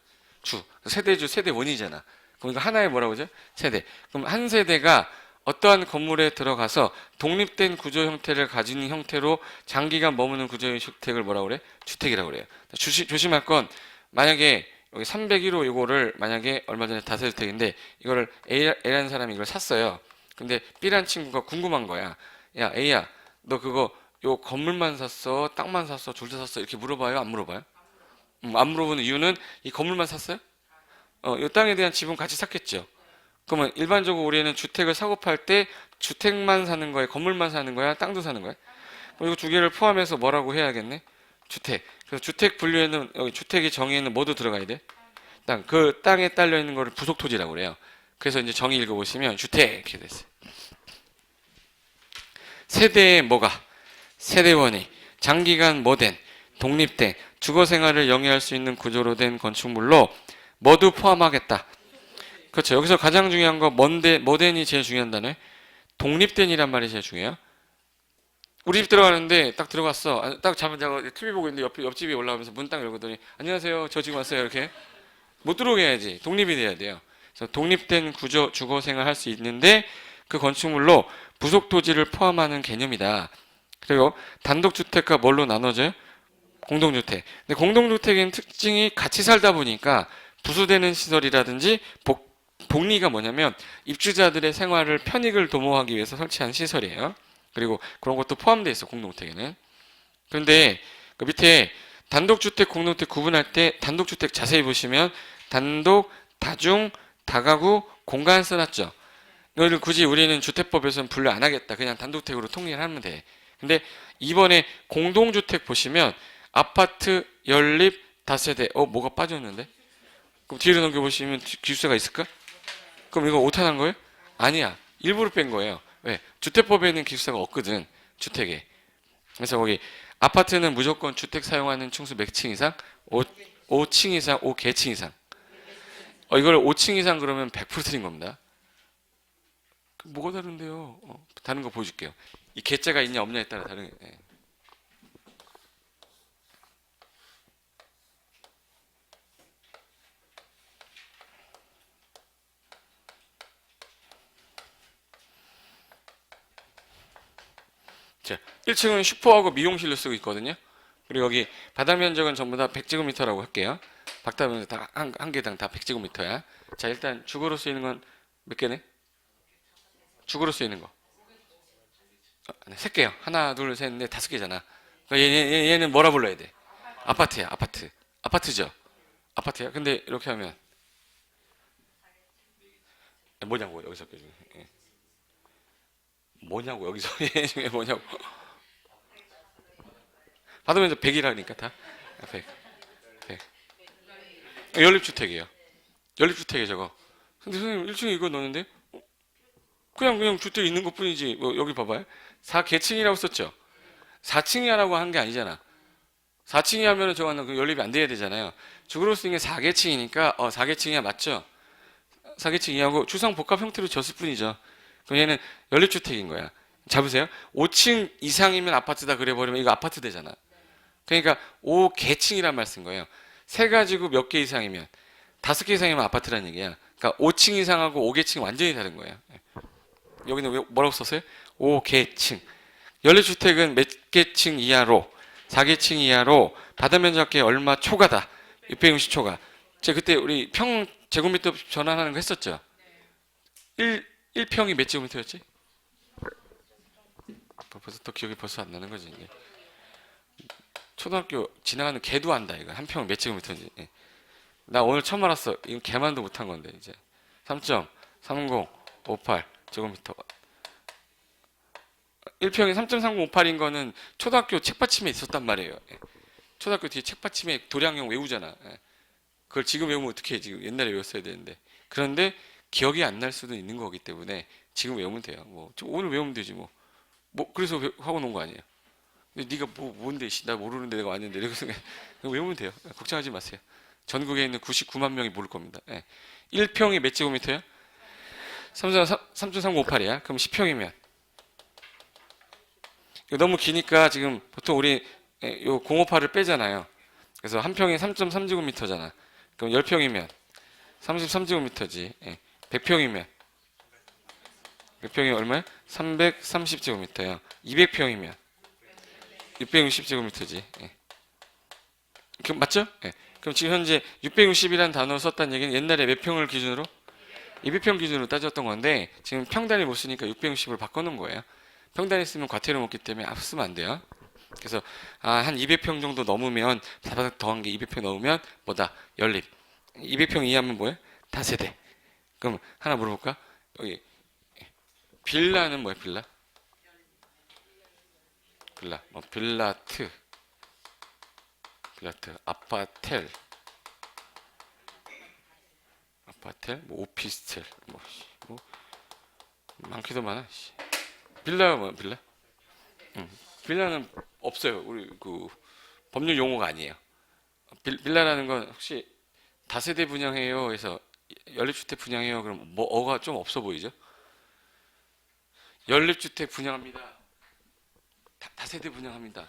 주. 세대주, 세대원이잖아. 그럼 이거 하나의 뭐라고 하죠? 세대. 그럼 한 세대가 어떠한 건물에 들어가서 독립된 구조 형태를 가지는 형태로 장기간 머무는 구조의 주택을 뭐라고 그래? 주택이라고 그래요. 조심할 건 만약에 여기 301호 이거를 만약에 얼마 전에 다세주택인데 이거를 A라는 사람이 이걸 샀어요. 근데 B라는 친구가 궁금한 거야. 야, A야, 너 그거 요 건물만 샀어? 땅만 샀어? 둘 다 샀어? 이렇게 물어봐요? 안 물어봐요? 안 물어보는 이유는 이 건물만 샀어요? 이 땅에 대한 지분 같이 샀겠죠. 그러면 일반적으로 우리는 주택을 사고 팔 때 주택만 사는 거야, 건물만 사는 거야, 땅도 사는 거야? 그럼 이거 두 개를 포함해서 뭐라고 해야겠네? 주택. 그래서 주택 분류에는 여기 주택의 정의에는 뭐도 들어가야 돼? 땅. 그 땅에 딸려 있는 거를 부속 토지라고 그래요. 그래서 이제 정의 읽어보시면 주택 이렇게 됐어요. 세대의 뭐가? 세대원이 장기간 뭐된 독립된 주거 생활을 영위할 수 있는 구조로 된 건축물로 모두 포함하겠다. 그렇죠. 여기서 가장 중요한 거 뭐된이 제일 중요한 단어예요. 독립된이란 말이 제일 중요해요. 우리 집 들어가는데 딱 들어갔어. 딱 잠을 자고 TV 보고 있는데 옆집이 올라오면서 문 딱 열고더니 안녕하세요. 저 지금 왔어요. 이렇게 못 들어오게 해야지. 독립이 돼야 돼요. 그래서 독립된 구조 주거 생활 할 수 있는데 그 건축물로 부속 토지를 포함하는 개념이다. 그리고 단독주택과 뭘로 나눠져요? 공동주택. 근데 공동주택의 특징이 같이 살다 보니까 부수되는 시설이라든지 복리가 뭐냐면 입주자들의 생활을 편익을 도모하기 위해서 설치한 시설이에요. 그리고 그런 것도 포함되어 있어 공동주택에는. 그런데 그 밑에 단독주택, 공동주택 구분할 때 단독주택 자세히 보시면 단독, 다중, 다가구, 공간 써놨죠. 이거를 굳이 우리는 주택법에서는 분류 안 하겠다. 그냥 단독주택으로 통일을 하면 돼. 근데 이번에 공동주택 보시면 아파트, 연립, 다세대. 뭐가 빠졌는데? 그럼 뒤로 넘겨보시면 기숙사가 있을까? 그럼 이거 오탄한 거예요? 아니야. 일부러 뺀 거예요. 왜? 주택법에는 기숙사가 없거든. 주택에. 그래서 거기 아파트는 무조건 주택 사용하는 층수 몇 층 이상? 5층 이상, 5개층 이상. 이걸 5층 이상 그러면 100% 틀린 겁니다. 뭐가 다른데요? 다른 거 보여줄게요. 이 개자가 있냐 없냐에 따라 다른. 예. 자, 1층은 슈퍼하고 미용실로 쓰고 있거든요. 그리고 여기 바닥 면적은 전부 다 100제곱미터라고 할게요. 바닥 면적 다 한 개당 다 100제곱미터야. 자, 일단 주거로 쓰이는 건 몇 개네? 주거로 쓰이는 거. 네, 3개요. 하나, 둘, 셋, 넷, 5개잖아. 얘는 뭐라 불러야 돼? 아파트야, 아파트. 아파트죠? 아파트야. 근데 이렇게 하면 뭐냐고 여기서 그 중에. 예. 뭐냐고 여기서 얘 중에 뭐냐고. 받으면 100이라니까 다. 100. 100. 연립주택이에요. 연립주택이에요 저거. 근데 선생님 1층에 이거 넣었는데 그냥 주택 있는 것 뿐이지. 여기 봐봐요. 4계층이라고 썼죠. 4층이라고 한 게 아니잖아. 4층이 하면은 저거는 그 연립이 안 돼야 되잖아요. 주거로 쓰는 게 4계층이니까 4계층이야 맞죠? 4계층 이하고 주상 복합 형태로 졌을 뿐이죠. 그럼 얘는 연립주택인 거야. 잡으세요. 5층 이상이면 아파트다 그래버리면 이거 아파트 되잖아. 그러니까 5계층이란 말 쓴 거예요. 세 가지고 몇 개 이상이면 5개 이상이면 아파트라는 얘기야. 그러니까 5층 이상하고 5계층이 완전히 다른 거예요. 여기는 왜 뭐라고 썼어요? 5계층. 연립주택은 몇 계층 이하로 4계층 이하로 바닥면적계 얼마 초과다. 660초가. 제가 그때 우리 평 제곱미터 전환하는 거 했었죠. 1평이 몇 제곱미터였지? 벌써 또 기억이 벌써 안 나는 거지 이제. 초등학교 지나가는 개도 안다 이거. 한 평 몇 제곱미터인지. 예. 나 오늘 처음 알았어. 이건 개만도 못한 건데 이제 3.3058 제곱미터. 1평이 3.3058인 거는 초등학교 책받침에 있었단 말이에요. 예. 초등학교 뒤에 책받침에 도량형 외우잖아. 예. 그걸 지금 외우면 어떻게 해? 지금 옛날에 외웠어야 되는데. 그런데 기억이 안 날 수도 있는 거기 때문에 지금 외우면 돼요. 뭐 오늘 외우면 되지 뭐. 뭐 그래서 하고 놓은 거 아니에요. 근데 네가 뭔데 나 모르는데 내가 왔는데 이래서 외우면 돼요. 걱정하지 마세요. 전국에 있는 99만 명이 모를 겁니다. 예. 1평이 몇 제곱미터야? 3.3058이야. 그럼 10평이면 너무 기니까 지금 보통 우리 요 058을 빼잖아요. 그래서 한 평이 3.3제곱미터잖아. 그럼 10평이면 33제곱미터지. 100평이면 100평이 얼마야? 330제곱미터야. 200평이면 660제곱미터지. 그럼 맞죠? 그럼 지금 현재 660이라는 단어를 썼다는 얘기는 옛날에 몇 평을 기준으로? 200평 기준으로 따졌던 건데 지금 평단위 못 쓰니까 660으로 바꿔놓은 거예요. 평단위 쓰면 과태료 먹기 때문에 쓰면 안 돼요. 그래서 한 200평 정도 넘으면 바닥 더한 게 200평 넘으면 뭐다? 연립. 200평 이하면 뭐야? 다세대. 그럼 하나 물어볼까? 여기 빌라는 뭐야? 빌라? 빌라. 뭐 빌라트, 아파텔, 뭐 오피스텔, 뭐 많기도 많아. 빌라 뭐 빌라? 빌라는 없어요. 우리 그 법률 용어가 아니에요. 빌라라는 건 혹시 다세대 분양해요 해서 연립주택 분양해요 그럼 뭐 어가 좀 없어 보이죠? 연립주택 분양합니다. 다세대 분양합니다.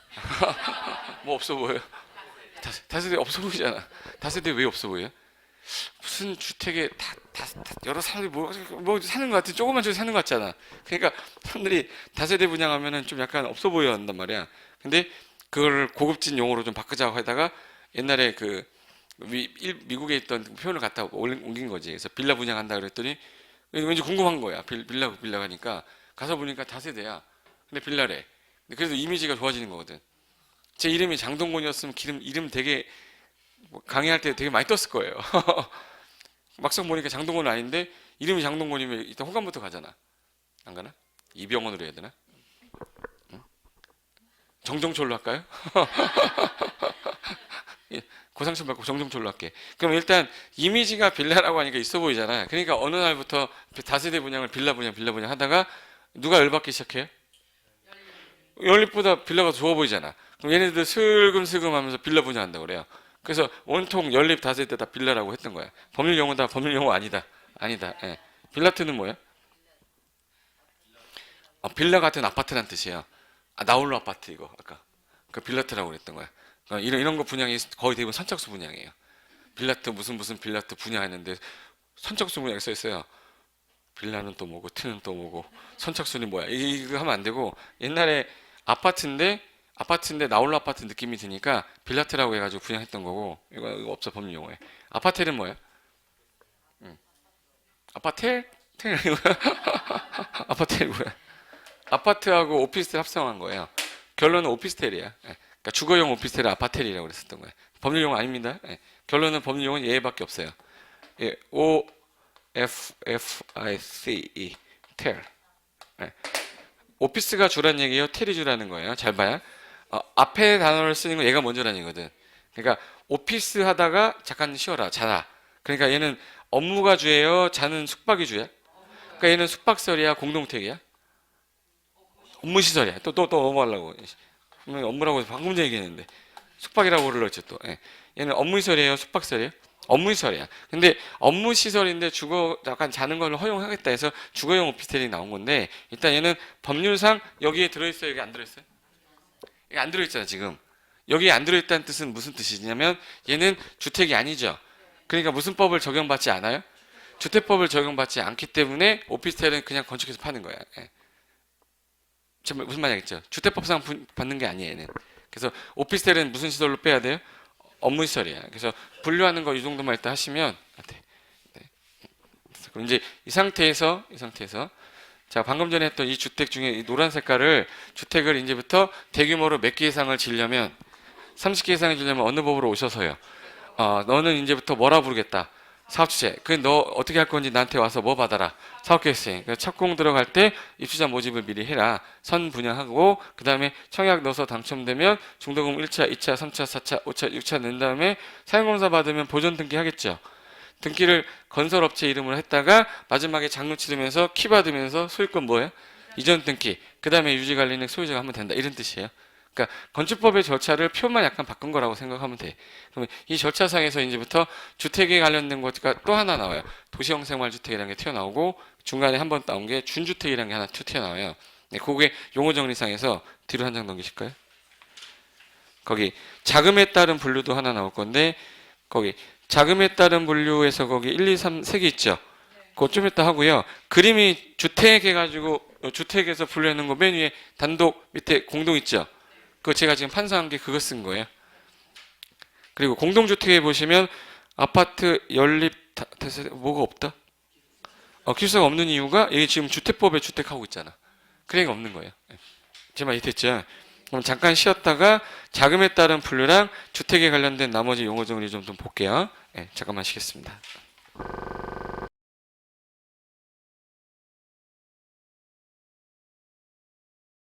뭐 없어 보여요? 다세대 없어 보이잖아. 다세대 왜 없어 보여요? 무슨 주택에 여러 사람들이 뭐 사는 것 같은 조그만 집에 사는 것 같잖아. 그러니까 사람들이 다세대 분양하면은 좀 약간 없어 보여 한단 말이야. 근데 그걸 고급진 용어로 좀 바꾸자고 하다가 옛날에 그 미국에 있던 표현을 갖다 옮긴 거지. 그래서 빌라 분양한다 그랬더니 왠지 궁금한 거야. 빌라 가니까 가서 보니까 다세대야. 근데 빌라래. 그래서 이미지가 좋아지는 거거든. 제 이름이 장동건이었으면 이름 되게 강의할 때 되게 많이 떴을 거예요. 막상 보니까 장동건은 아닌데 이름이 장동건이면 일단 호감부터 가잖아. 안 가나? 이병헌으로 해야 되나? 정정철로 할까요? 고상천 받고 정정철로 할게. 그럼 일단 이미지가 빌라라고 하니까 있어 보이잖아요. 그러니까 어느 날부터 다세대 분양을 빌라 분양 하다가 누가 열받기 시작해요? 연립보다 빌라가 좋아 보이잖아. 그럼 얘네들 슬금슬금 하면서 빌라 분양한다고 그래요. 그래서 온통 연립 다세대 다 빌라라고 했던 거야. 법률 용어다. 법률 용어 아니다. 아니다. 예. 빌라트는 뭐야? 빌라 같은 아파트란 뜻이에요. 나홀로 아파트 이거 아까 그 빌라트라고 그랬던 거야. 그러니까 이런 거 분양이 거의 대부분 선착수 분양이에요. 빌라트 무슨 빌라트 분양했는데 선착수 분양이 써 있어요. 빌라는 또 뭐고 트는 또 뭐고 선착순이 뭐야? 이거 하면 안 되고 옛날에 아파트인데 나홀로 아파트 느낌이 드니까 빌라트라고 해가지고 분양했던 거고 이거 없어 법률 용어에. 아파텔은 뭐야? 아파텔? 텔 아파텔 뭐야? 아파트하고 오피스텔 합성한 거예요. 결론은 오피스텔이야. 예. 그러니까 주거용 오피스텔을 아파텔이라고 그랬었던 거예요. 법률 용어 아닙니다. 예. 결론은 법률 용어는 얘밖에 없어요. 예. OFFICE 텔. 예. 오피스가 주란 얘기예요. 텔이 주라는 거예요. 잘 봐요. 앞에 단어를 쓰는 건 얘가 먼저라는 얘기거든. 그러니까 오피스 하다가 잠깐 쉬어라, 자라. 그러니까 얘는 업무가 주예요. 자는 숙박이 주야. 그러니까 얘는 숙박설이야, 공동택이야. 업무시설이야. 또 넘어가려고. 업무라고 방금 전에 얘기했는데 숙박이라고 그러겠죠 또. 예. 얘는 업무시설이에요, 숙박설이에요? 업무시설이야. 근데 업무시설인데 약간 자는 걸 허용하겠다 해서 주거용 오피스텔이 나온 건데 일단 얘는 법률상 여기에 들어있어요, 여기 안 들어있어요? 여기 안 들어있잖아 지금. 여기에 안 들어있다는 뜻은 무슨 뜻이냐면 얘는 주택이 아니죠. 그러니까 무슨 법을 적용받지 않아요? 주택법을 적용받지 않기 때문에 오피스텔은 그냥 건축해서 파는 거야. 예. 무슨 말이겠죠? 주택법상 받는 게 아니에요, 얘는. 그래서 오피스텔은 무슨 시설로 빼야 돼요? 업무 시설이야. 그래서 분류하는 거 이 정도만 일단 하시면 돼. 네. 됐어. 그럼 이제 이 상태에서 자, 방금 전에 했던 이 주택 중에 이 노란 색깔을 주택을 이제부터 대규모로 몇 개 이상을 지려면 30개 이상을 지려면 어느 법으로 오셔서요. 너는 이제부터 뭐라 부르겠다. 사업주체. 그 너 어떻게 할 건지 나한테 와서 뭐 받아라. 사업계획서에. 착공 들어갈 때 입주자 모집을 미리 해라. 선 분양하고 그 다음에 청약 넣어서 당첨되면 중도금 1차, 2차, 3차, 4차, 5차, 6차 낸 다음에 사용공사 받으면 보존 등기 하겠죠. 등기를 건설업체 이름으로 했다가 마지막에 장로 치르면서 키 받으면서 소유권 뭐예요? 이전 등기. 그 다음에 유지관리는 소유자가 하면 된다. 이런 뜻이에요. 그러니까 건축법의 절차를 표만 약간 바꾼 거라고 생각하면 돼. 그러면 이 절차상에서 이제부터 주택에 관련된 것가 또 하나 나와요. 도시형 생활주택이라는 게 튀어나오고 중간에 한 번 나온 게 준주택이라는 게 하나 튀어나와요. 네, 그게 용어 정리상에서 뒤로 한 장 넘기실까요? 거기 자금에 따른 분류도 하나 나올 건데 거기 자금에 따른 분류에서 거기 1, 2, 3, 3개 있죠. 그거 좀 이따 하고요. 그림이 주택 해가지고 주택에서 분류하는 거 맨 위에 단독 밑에 공동 있죠. 그거 제가 지금 판사한 게 그거 쓴 거예요. 그리고 공동주택에 보시면 아파트 연립 뭐가 없다? 기술사가 없는 이유가 이게 지금 주택법에 주택하고 있잖아. 그러니까 없는 거예요. 제 말 이해됐죠? 그럼 잠깐 쉬었다가 자금에 따른 분류랑 주택에 관련된 나머지 용어 정리 좀 볼게요. 잠깐만 쉬겠습니다.